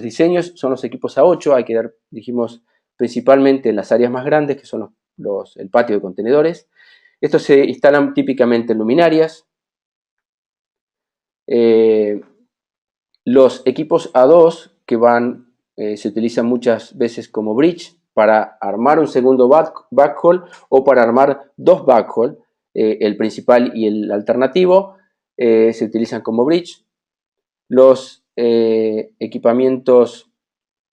diseños son los equipos A8. Hay que dar, dijimos, principalmente en las áreas más grandes, que son el patio de contenedores. Estos se instalan típicamente en luminarias. Los equipos A2 que se utilizan muchas veces como bridge para armar un segundo backhaul o para armar dos backhaul, el principal y el alternativo, se utilizan como bridge. Los equipamientos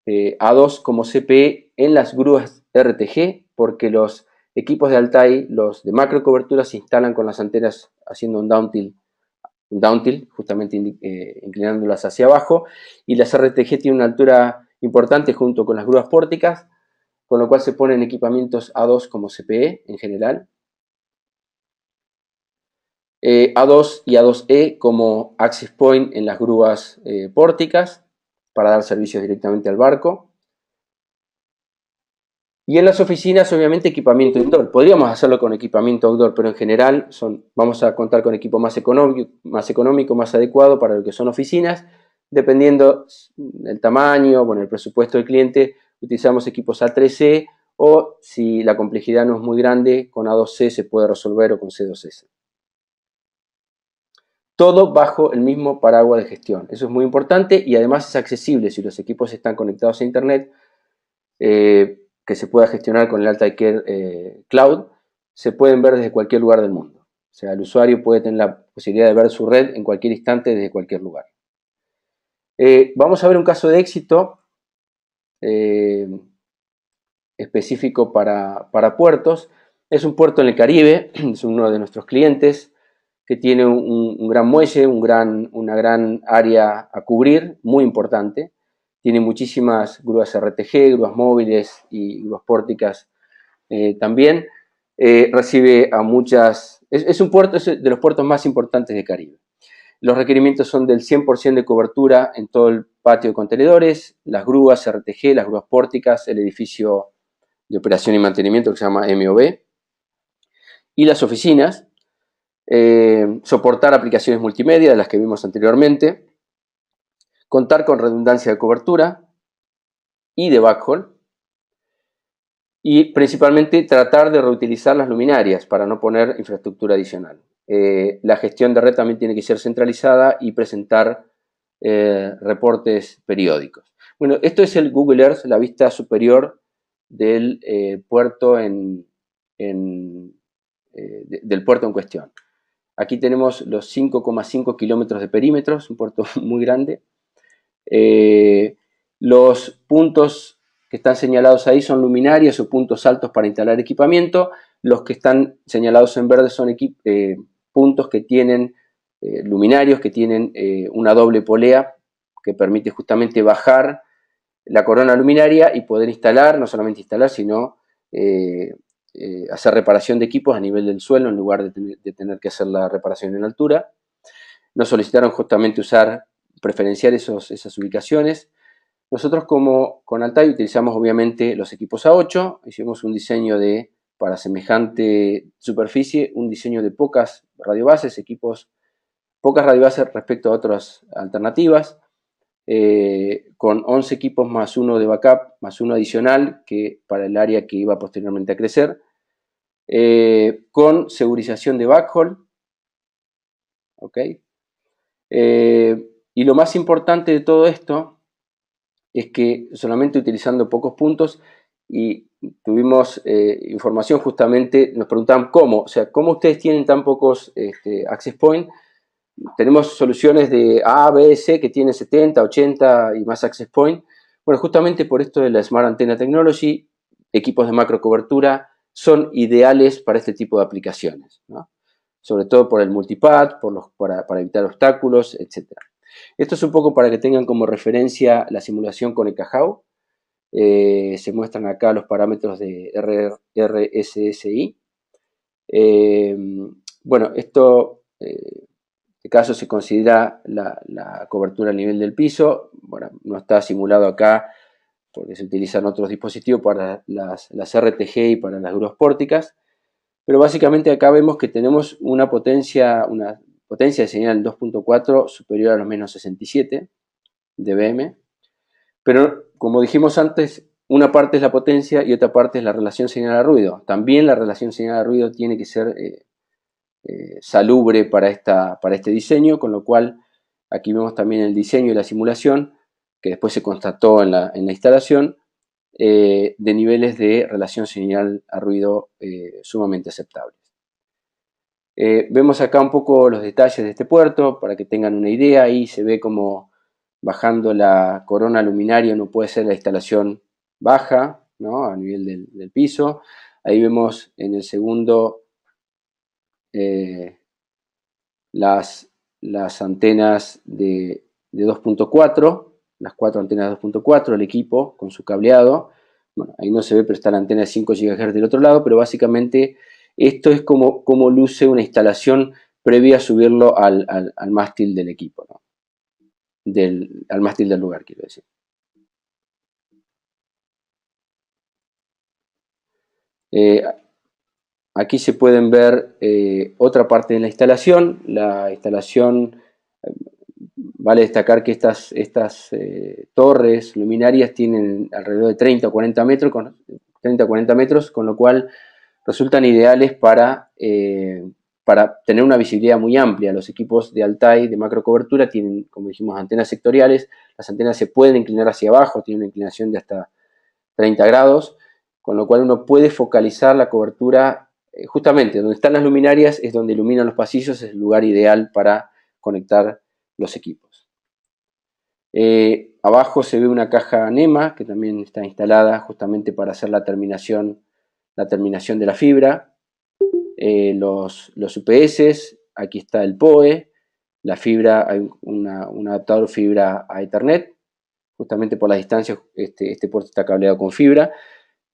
A2 como CPE en las grúas RTG, porque los equipos de Altai, los de macro cobertura, se instalan con las antenas haciendo un downtill, justamente inclinándolas hacia abajo, y las RTG tienen una altura importante junto con las grúas pórticas, con lo cual se ponen equipamientos A2 como CPE en general, A2 y A2E como access point en las grúas pórticas para dar servicios directamente al barco. Y en las oficinas, obviamente, equipamiento indoor. Podríamos hacerlo con equipamiento outdoor, pero en general vamos a contar con equipo más económico, más adecuado para lo que son oficinas. Dependiendo del tamaño, el presupuesto del cliente, utilizamos equipos A3C o si la complejidad no es muy grande, con A2C se puede resolver o con C2S. Todo bajo el mismo paraguas de gestión. Eso es muy importante y además es accesible si los equipos están conectados a Internet. Que se pueda gestionar con el Altai Care Cloud, se pueden ver desde cualquier lugar del mundo. O sea, el usuario puede tener la posibilidad de ver su red en cualquier instante desde cualquier lugar. Vamos a ver un caso de éxito específico para puertos. Es un puerto en el Caribe, es uno de nuestros clientes que tiene un gran muelle, una gran área a cubrir, muy importante. Tiene muchísimas grúas RTG, grúas móviles y grúas pórticas también. Recibe a muchas... Es un puerto, es de los puertos más importantes de Caribe. Los requerimientos son del 100% de cobertura en todo el patio de contenedores, las grúas RTG, las grúas pórticas, el edificio de operación y mantenimiento que se llama MOB, y las oficinas, soportar aplicaciones multimedia de las que vimos anteriormente, contar con redundancia de cobertura y de backhaul, y principalmente tratar de reutilizar las luminarias para no poner infraestructura adicional. La gestión de red también tiene que ser centralizada y presentar reportes periódicos. Bueno, esto es el Google Earth, la vista superior del puerto del puerto en cuestión. Aquí tenemos los 5,5 kilómetros de perímetro, es un puerto muy grande. Los puntos que están señalados ahí son luminarias o puntos altos para instalar equipamiento. Los que están señalados en verde son puntos que tienen luminarios, que tienen una doble polea que permite justamente bajar la corona luminaria y poder instalar, no solamente instalar, sino hacer reparación de equipos a nivel del suelo en lugar de tener que hacer la reparación en altura. Nos solicitaron justamente preferenciar esas ubicaciones. Nosotros con Altai utilizamos obviamente los equipos A8, hicimos un diseño para semejante superficie, un diseño de pocas radiobases, pocas radiobases respecto a otras alternativas, con 11 equipos más uno de backup, más uno adicional que para el área que iba posteriormente a crecer, con segurización de backhaul, ¿ok? Y lo más importante de todo esto es que solamente utilizando pocos puntos, y tuvimos información justamente, nos preguntaban cómo, o sea, cómo ustedes tienen tan pocos access point. Tenemos soluciones de A, B, C que tienen 70, 80 y más access point. Bueno, justamente por esto de la Smart Antenna Technology, equipos de macro cobertura son ideales para este tipo de aplicaciones, ¿no? Sobre todo por el multipath, para evitar obstáculos, etc. Esto es un poco para que tengan como referencia la simulación con Ekahau. Se muestran acá los parámetros de RSSI. Bueno, este caso se considera la cobertura a nivel del piso. Bueno, no está simulado acá porque se utilizan otros dispositivos para las RTG y para las grúas pórticas. pero básicamente acá vemos que tenemos una potencia de señal 2.4 superior a los menos 67 dBm, pero como dijimos antes, una parte es la potencia y otra parte es la relación señal a ruido. También la relación señal a ruido tiene que ser salubre para este diseño, con lo cual aquí vemos también el diseño y la simulación, que después se constató en la instalación, de niveles de relación señal a ruido sumamente aceptables. Vemos acá un poco los detalles de este puerto para que tengan una idea. Ahí se ve como bajando la corona luminaria no puede ser la instalación baja, ¿no? A nivel del piso. Ahí vemos en el segundo las antenas de 2.4, las 4 antenas de 2.4, el equipo con su cableado. Bueno, ahí no se ve, pero está la antena de 5 GHz del otro lado, pero básicamente esto es como luce una instalación previa a subirlo al mástil del equipo, ¿no? Al mástil del lugar, quiero decir. Aquí se pueden ver otra parte de la instalación. La instalación, vale destacar que estas torres luminarias tienen alrededor de 30 o 40 metros, 30 o 40 metros, con lo cual resultan ideales para tener una visibilidad muy amplia. Los equipos de Altai de macro cobertura tienen, como dijimos, antenas sectoriales. Las antenas se pueden inclinar hacia abajo, tienen una inclinación de hasta 30 grados, con lo cual uno puede focalizar la cobertura justamente donde están las luminarias, es donde iluminan los pasillos, es el lugar ideal para conectar los equipos. Abajo se ve una caja NEMA que también está instalada justamente para hacer la terminación de la fibra. Los UPS, aquí está el PoE, la fibra, hay un adaptador fibra a Ethernet, justamente por las distancias, este puerto está cableado con fibra,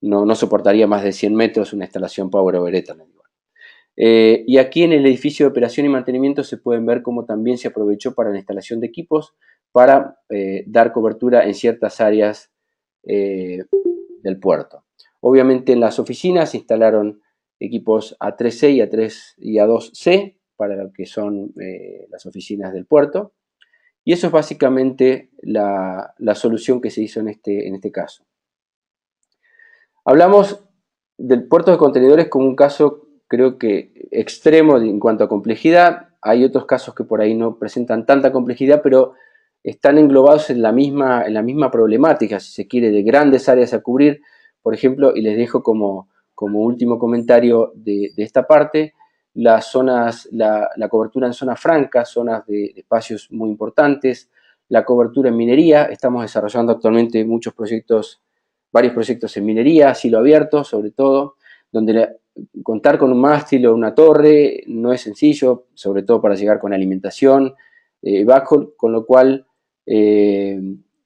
no soportaría más de 100 metros una instalación Power over Ethernet. Y aquí en el edificio de operación y mantenimiento se pueden ver cómo también se aprovechó para la instalación de equipos para dar cobertura en ciertas áreas del puerto. Obviamente en las oficinas se instalaron equipos A3C y A2C para lo que son las oficinas del puerto. Y eso es básicamente la solución que se hizo en este caso. Hablamos del puerto de contenedores como un caso, creo que extremo en cuanto a complejidad. Hay otros casos que por ahí no presentan tanta complejidad, pero están englobados en la misma problemática, si se quiere, de grandes áreas a cubrir. Por ejemplo, y les dejo como último comentario de esta parte, las zonas, la cobertura en zonas francas, zonas de espacios muy importantes, la cobertura en minería. Estamos desarrollando actualmente varios proyectos en minería, a cielo abierto sobre todo, donde contar con un mástil o una torre no es sencillo, sobre todo para llegar con alimentación bajo, con lo cual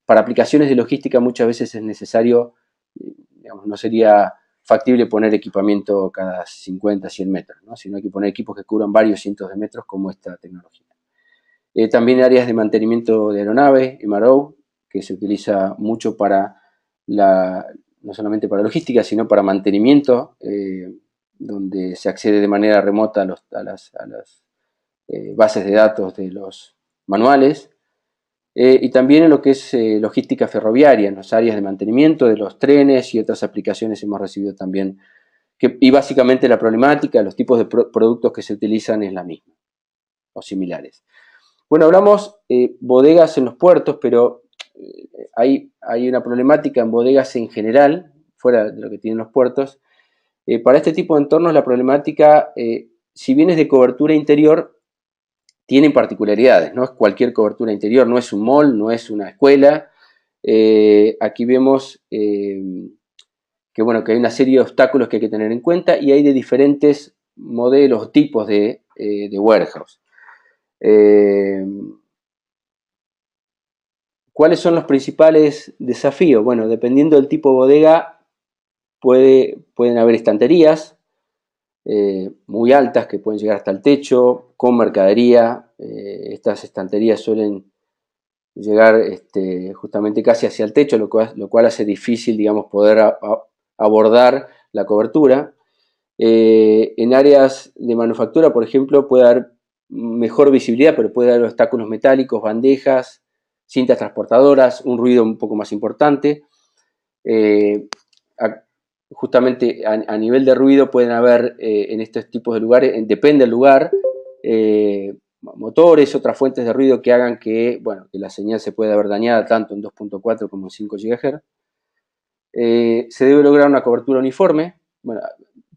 para aplicaciones de logística muchas veces es necesario, digamos, no sería factible poner equipamiento cada 50, 100 metros, ¿no? Sino hay que poner equipos que cubran varios cientos de metros como esta tecnología. También áreas de mantenimiento de aeronave, MRO, que se utiliza mucho para no solamente para logística, sino para mantenimiento, donde se accede de manera remota a las bases de datos de los manuales, y también en lo que es logística ferroviaria, en las áreas de mantenimiento de los trenes y otras aplicaciones hemos recibido también, y básicamente la problemática, los tipos de productos que se utilizan es la misma, o similares. Bueno, hablamos bodegas en los puertos, pero hay una problemática en bodegas en general, fuera de lo que tienen los puertos. Para este tipo de entornos la problemática, si bien es de cobertura interior, tienen particularidades, no es cualquier cobertura interior, no es un mall, no es una escuela. Aquí vemos que hay una serie de obstáculos que hay que tener en cuenta y hay de diferentes modelos, tipos de warehouse. ¿Cuáles son los principales desafíos? Bueno, dependiendo del tipo de bodega, pueden haber estanterías muy altas que pueden llegar hasta el techo, con mercadería. Estas estanterías suelen llegar justamente casi hacia el techo, lo cual hace difícil, digamos, poder abordar la cobertura. En áreas de manufactura, por ejemplo, puede haber mejor visibilidad, pero puede haber obstáculos metálicos, bandejas, cintas transportadoras, un ruido un poco más importante. Justamente a nivel de ruido pueden haber en estos tipos de lugares, depende del lugar, motores, otras fuentes de ruido que hagan que, bueno, que la señal se pueda ver dañada tanto en 2.4 como en 5 GHz. Se debe lograr una cobertura uniforme. Bueno,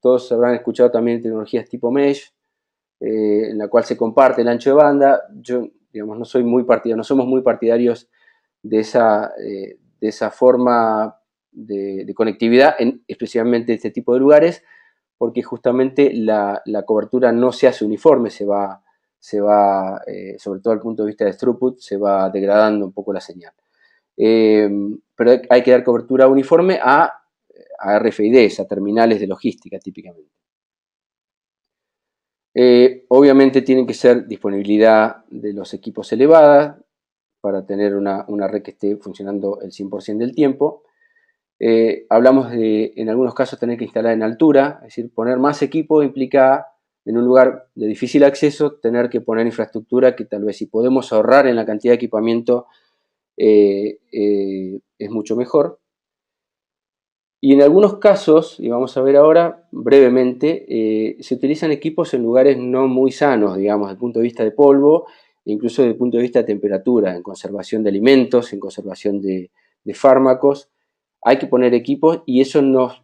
todos habrán escuchado también tecnologías tipo mesh, en la cual se comparte el ancho de banda. Yo, digamos, no somos muy partidarios de esa forma de conectividad, especialmente en este tipo de lugares, porque justamente la cobertura no se hace uniforme, se va sobre todo desde el punto de vista de throughput, se va degradando un poco la señal. Pero hay que dar cobertura uniforme a RFIDs, a terminales de logística típicamente. Obviamente tienen que ser disponibilidad de los equipos elevada para tener una red que esté funcionando el 100% del tiempo. Hablamos de, en algunos casos, tener que instalar en altura, es decir, poner más equipo implica en un lugar de difícil acceso tener que poner infraestructura que tal vez si podemos ahorrar en la cantidad de equipamiento es mucho mejor. Y en algunos casos, y vamos a ver ahora brevemente, se utilizan equipos en lugares no muy sanos, digamos, desde el punto de vista de polvo, e incluso desde el punto de vista de temperatura, en conservación de alimentos, en conservación de fármacos. Hay que poner equipos y eso nos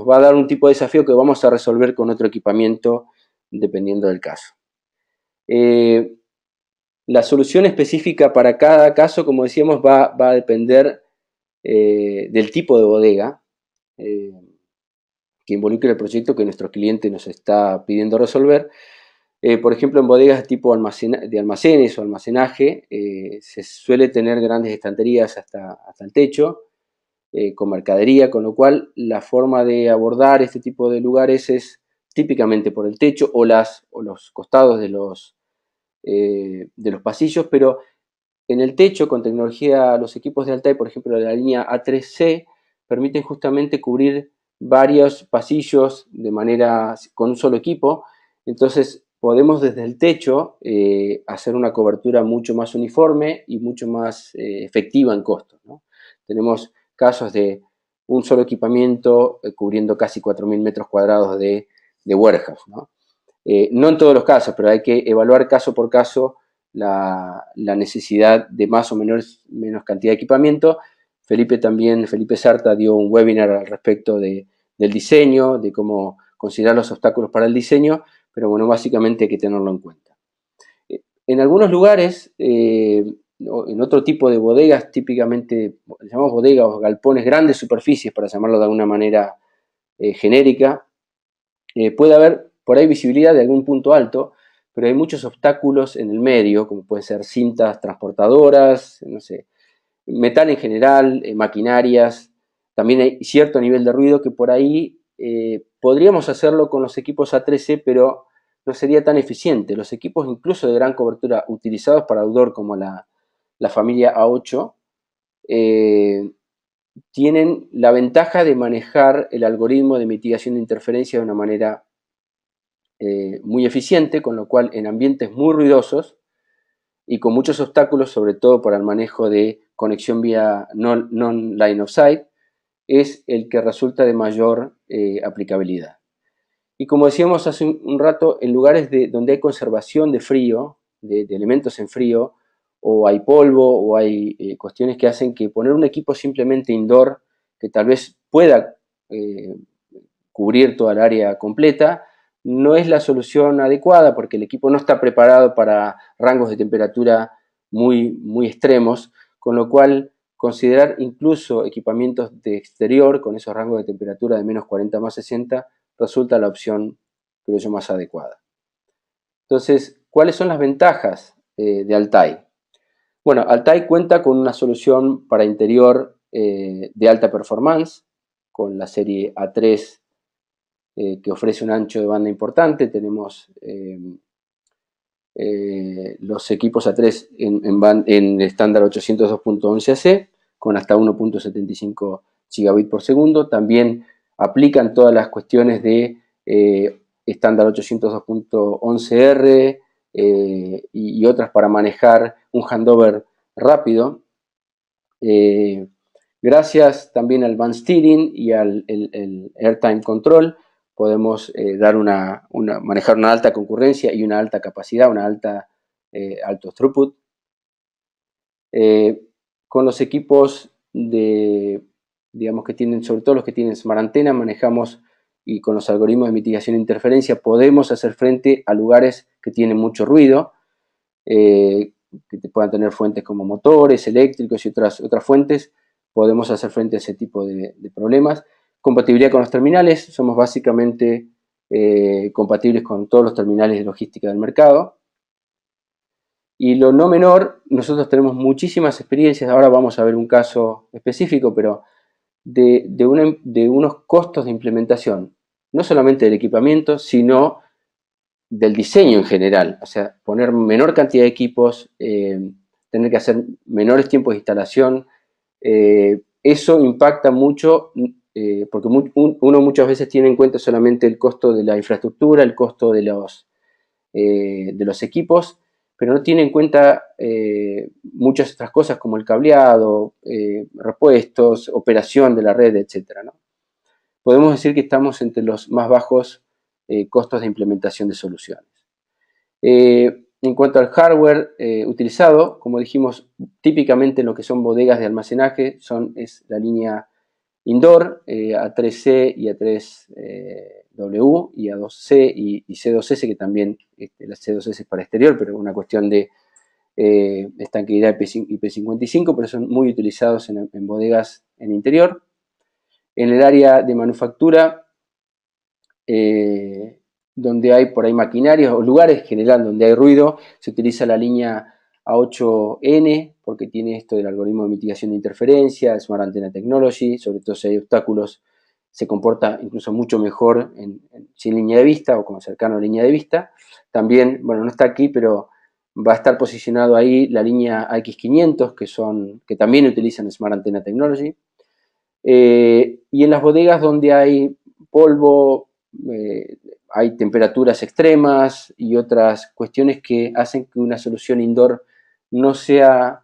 va a dar un tipo de desafío que vamos a resolver con otro equipamiento dependiendo del caso. La solución específica para cada caso, como decíamos, va a depender del tipo de bodega que involucre el proyecto que nuestro cliente nos está pidiendo resolver. Por ejemplo, en bodegas de tipo de almacenes o almacenaje, se suele tener grandes estanterías hasta el techo, con mercadería, con lo cual la forma de abordar este tipo de lugares es típicamente por el techo o los costados de los pasillos, pero en el techo, con tecnología, los equipos de Altai, por ejemplo, de la línea A3C, permiten justamente cubrir varios pasillos con un solo equipo. Entonces, podemos desde el techo hacer una cobertura mucho más uniforme y mucho más efectiva en costos, ¿no? Tenemos casos de un solo equipamiento cubriendo casi 4.000 metros cuadrados de warehouse, ¿no? No en todos los casos, pero hay que evaluar caso por caso la necesidad de más o menos cantidad de equipamiento. Felipe Sarta dio un webinar al respecto del diseño, de cómo considerar los obstáculos para el diseño, pero bueno, básicamente hay que tenerlo en cuenta. En algunos lugares, en otro tipo de bodegas, típicamente llamamos bodegas o galpones, grandes superficies, para llamarlo de alguna manera genérica, puede haber por ahí visibilidad de algún punto alto, pero hay muchos obstáculos en el medio, como pueden ser cintas transportadoras, no sé, metal en general, maquinarias, también hay cierto nivel de ruido que por ahí podríamos hacerlo con los equipos A13, pero no sería tan eficiente. Los equipos incluso de gran cobertura utilizados para outdoor como la familia A8 tienen la ventaja de manejar el algoritmo de mitigación de interferencia de una manera muy eficiente, con lo cual en ambientes muy ruidosos y con muchos obstáculos, sobre todo para el manejo de conexión vía non-line of sight, es el que resulta de mayor aplicabilidad. Y como decíamos hace un rato, en lugares donde hay conservación de frío, de elementos en frío, o hay polvo, o hay cuestiones que hacen que poner un equipo simplemente indoor, que tal vez pueda cubrir toda el área completa, no es la solución adecuada porque el equipo no está preparado para rangos de temperatura muy, muy extremos, con lo cual considerar incluso equipamientos de exterior con esos rangos de temperatura de menos 40 más 60 resulta la opción, creo yo, más adecuada. Entonces, ¿cuáles son las ventajas de Altai? Bueno, Altai cuenta con una solución para interior de alta performance, con la serie A3 que ofrece un ancho de banda importante. Tenemos los equipos A3 en estándar 802.11ac con hasta 1.75 gigabit por segundo. También aplican todas las cuestiones de estándar 802.11r y otras para manejar un handover rápido. Gracias también al band steering y al el airtime control podemos manejar una alta concurrencia y una alta capacidad, alto throughput. Con los equipos digamos que tienen, sobre todo los que tienen Smart Antenna, manejamos y con los algoritmos de mitigación de interferencia podemos hacer frente a lugares que tienen mucho ruido, que puedan tener fuentes como motores eléctricos y otras fuentes. Podemos hacer frente a ese tipo de problemas. Compatibilidad con los terminales, somos básicamente compatibles con todos los terminales de logística del mercado. Y lo no menor, nosotros tenemos muchísimas experiencias, ahora vamos a ver un caso específico, pero de unos costos de implementación, no solamente del equipamiento, sino del diseño en general. O sea, poner menor cantidad de equipos, tener que hacer menores tiempos de instalación, eso impacta mucho porque uno muchas veces tiene en cuenta solamente el costo de la infraestructura, el costo de los equipos, pero no tiene en cuenta muchas otras cosas como el cableado, repuestos, operación de la red, etc., ¿no? Podemos decir que estamos entre los más bajos costos de implementación de soluciones. En cuanto al hardware utilizado, como dijimos, típicamente lo que son bodegas de almacenaje es la línea indoor, A3C y A3W y A2C y C2S, que también la C2S es para exterior, pero es una cuestión de estanqueidad IP55, pero son muy utilizados en bodegas en interior. En el área de manufactura, donde hay por ahí maquinarias o lugares en general donde hay ruido, se utiliza la línea A8N porque tiene esto del algoritmo de mitigación de interferencia, Smart Antenna Technology, sobre todo si hay obstáculos, se comporta incluso mucho mejor sin línea de vista o como cercano a línea de vista. También, bueno, no está aquí, pero va a estar posicionado ahí la línea AX500, que también utilizan Smart Antenna Technology. Y en las bodegas donde hay polvo, hay temperaturas extremas y otras cuestiones que hacen que una solución indoor no sea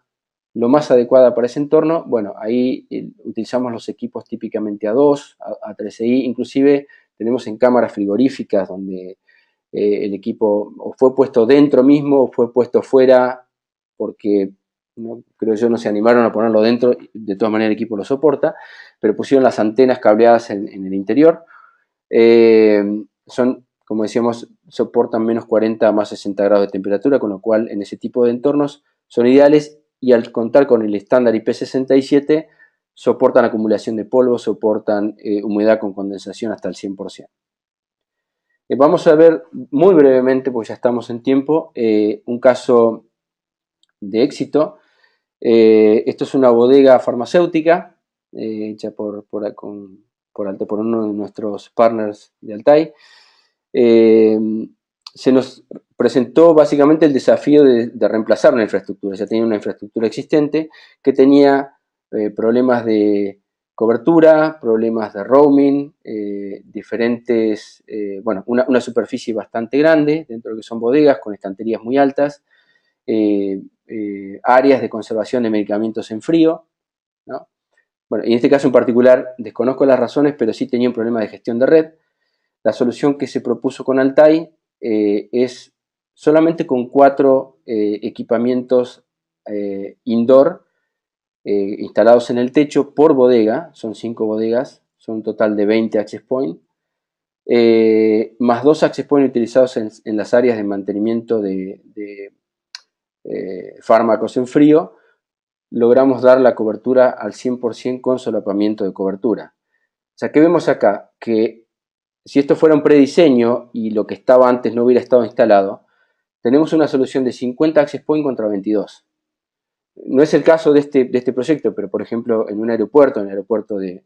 lo más adecuada para ese entorno, bueno, ahí utilizamos los equipos típicamente A2, A3i, inclusive tenemos en cámaras frigoríficas donde el equipo o fue puesto dentro mismo o fue puesto fuera porque creo yo no se animaron a ponerlo dentro, de todas maneras el equipo lo soporta, pero pusieron las antenas cableadas en el interior. Como decíamos, soportan menos 40 más 60 grados de temperatura, con lo cual en ese tipo de entornos son ideales y al contar con el estándar IP67 soportan acumulación de polvo, soportan humedad con condensación hasta el 100%. Vamos a ver muy brevemente, porque ya estamos en tiempo, un caso de éxito. Esto es una bodega farmacéutica hecha por uno de nuestros partners de Altai. Se nos presentó básicamente el desafío de reemplazar una infraestructura. Ya tenía una infraestructura existente que tenía problemas de cobertura, problemas de roaming, una superficie bastante grande dentro de lo que son bodegas con estanterías muy altas, áreas de conservación de medicamentos en frío, ¿no? Bueno, en este caso en particular desconozco las razones, pero sí tenía un problema de gestión de red. La solución que se propuso con Altai es solamente con 4 equipamientos indoor instalados en el techo por bodega, son 5 bodegas, son un total de 20 access point, más 2 access point utilizados en las áreas de mantenimiento de fármacos en frío, logramos dar la cobertura al 100% con solapamiento de cobertura. O sea, ¿qué vemos acá? Que si esto fuera un prediseño y lo que estaba antes no hubiera estado instalado, tenemos una solución de 50 access point contra 22. No es el caso de este proyecto, pero por ejemplo en el aeropuerto de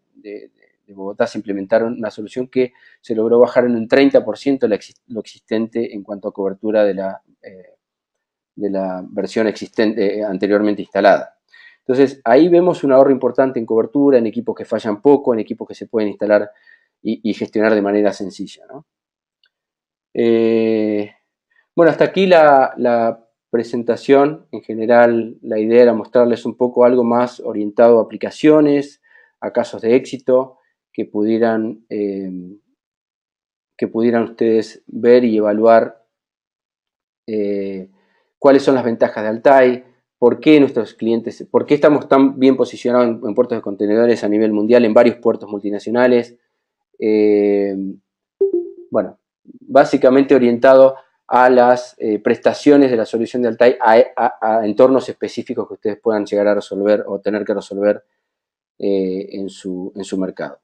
Bogotá se implementaron una solución que se logró bajar en un 30% lo existente en cuanto a cobertura de la versión existente anteriormente instalada. Entonces ahí vemos un ahorro importante en cobertura, en equipos que fallan poco, en equipos que se pueden instalar y gestionar de manera sencilla, ¿no? Bueno, hasta aquí la presentación. En general, la idea era mostrarles un poco algo más orientado a aplicaciones, a casos de éxito, que pudieran ustedes ver y evaluar cuáles son las ventajas de Altai, por qué nuestros clientes, por qué estamos tan bien posicionados en puertos de contenedores a nivel mundial, en varios puertos multinacionales. Bueno, básicamente orientado a las prestaciones de la solución de Altai a entornos específicos que ustedes puedan llegar a resolver o tener que resolver en su mercado.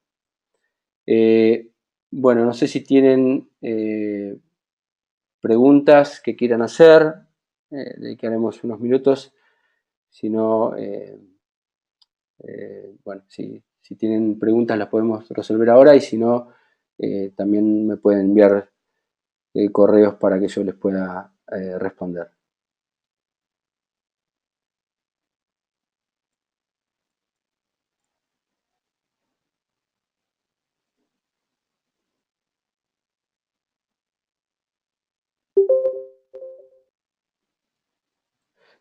Bueno, no sé si tienen preguntas que quieran hacer, dedicaremos unos minutos, si no, bueno, si tienen preguntas las podemos resolver ahora y si no, también me pueden enviar correos para que yo les pueda responder.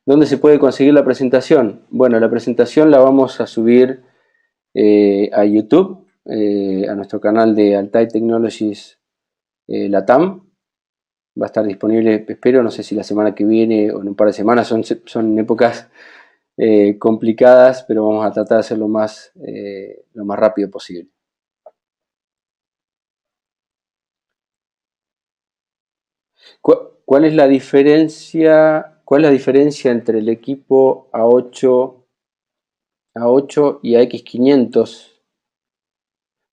¿Dónde se puede conseguir la presentación? Bueno, la presentación la vamos a subir a YouTube, a nuestro canal de Altai Technologies Latam. Va a estar disponible, espero, no sé si la semana que viene o en un par de semanas, son épocas complicadas, pero vamos a tratar de hacerlo lo más rápido posible. ¿Cuál es la diferencia? ¿Cuál es la diferencia entre el equipo A8 y AX500?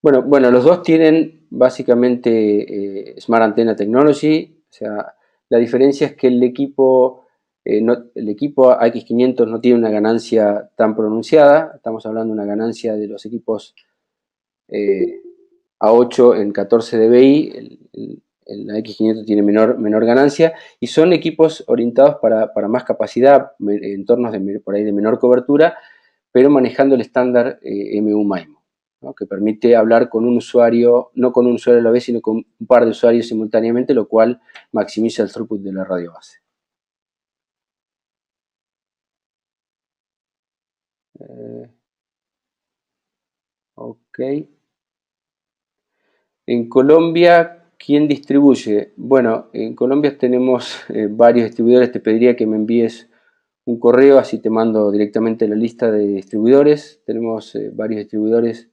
Bueno, los dos tienen básicamente Smart Antenna Technology. O sea, la diferencia es que el equipo AX500 no tiene una ganancia tan pronunciada. Estamos hablando de una ganancia de los equipos A8 en 14 dBi. El AX500 tiene menor ganancia y son equipos orientados para más capacidad, entornos por ahí de menor cobertura, pero manejando el estándar MU-MIMO, ¿no? Que permite hablar con un usuario, no con un usuario a la vez, sino con un par de usuarios simultáneamente, lo cual maximiza el throughput de la radio base. Ok. En Colombia, ¿quién distribuye? Bueno, en Colombia tenemos varios distribuidores. Te pediría que me envíes un correo, así te mando directamente la lista de distribuidores. Tenemos varios distribuidores,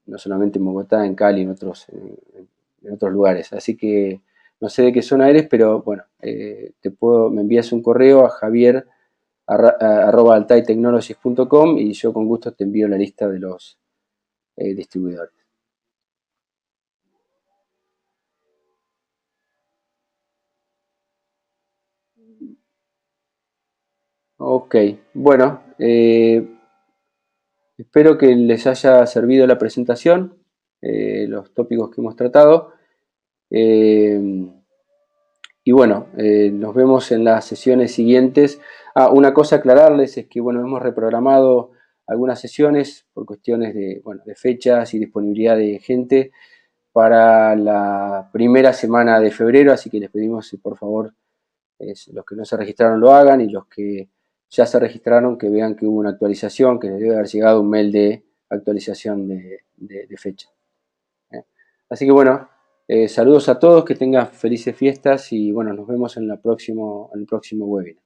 no solamente en Bogotá, en Cali, en otros lugares. Así que no sé de qué zona eres, pero bueno, me envías un correo a javier@altaitechnologies.com y yo con gusto te envío la lista de los distribuidores. Ok, bueno, espero que les haya servido la presentación, los tópicos que hemos tratado. Y bueno, nos vemos en las sesiones siguientes. Una cosa a aclararles es que bueno, hemos reprogramado algunas sesiones por cuestiones de fechas y disponibilidad de gente para la primera semana de febrero, así que les pedimos si por favor los que no se registraron lo hagan y los que ya se registraron que vean que hubo una actualización, que les debe haber llegado un mail de actualización de fecha. Así que bueno, saludos a todos, que tengan felices fiestas y bueno, nos vemos en el próximo webinar.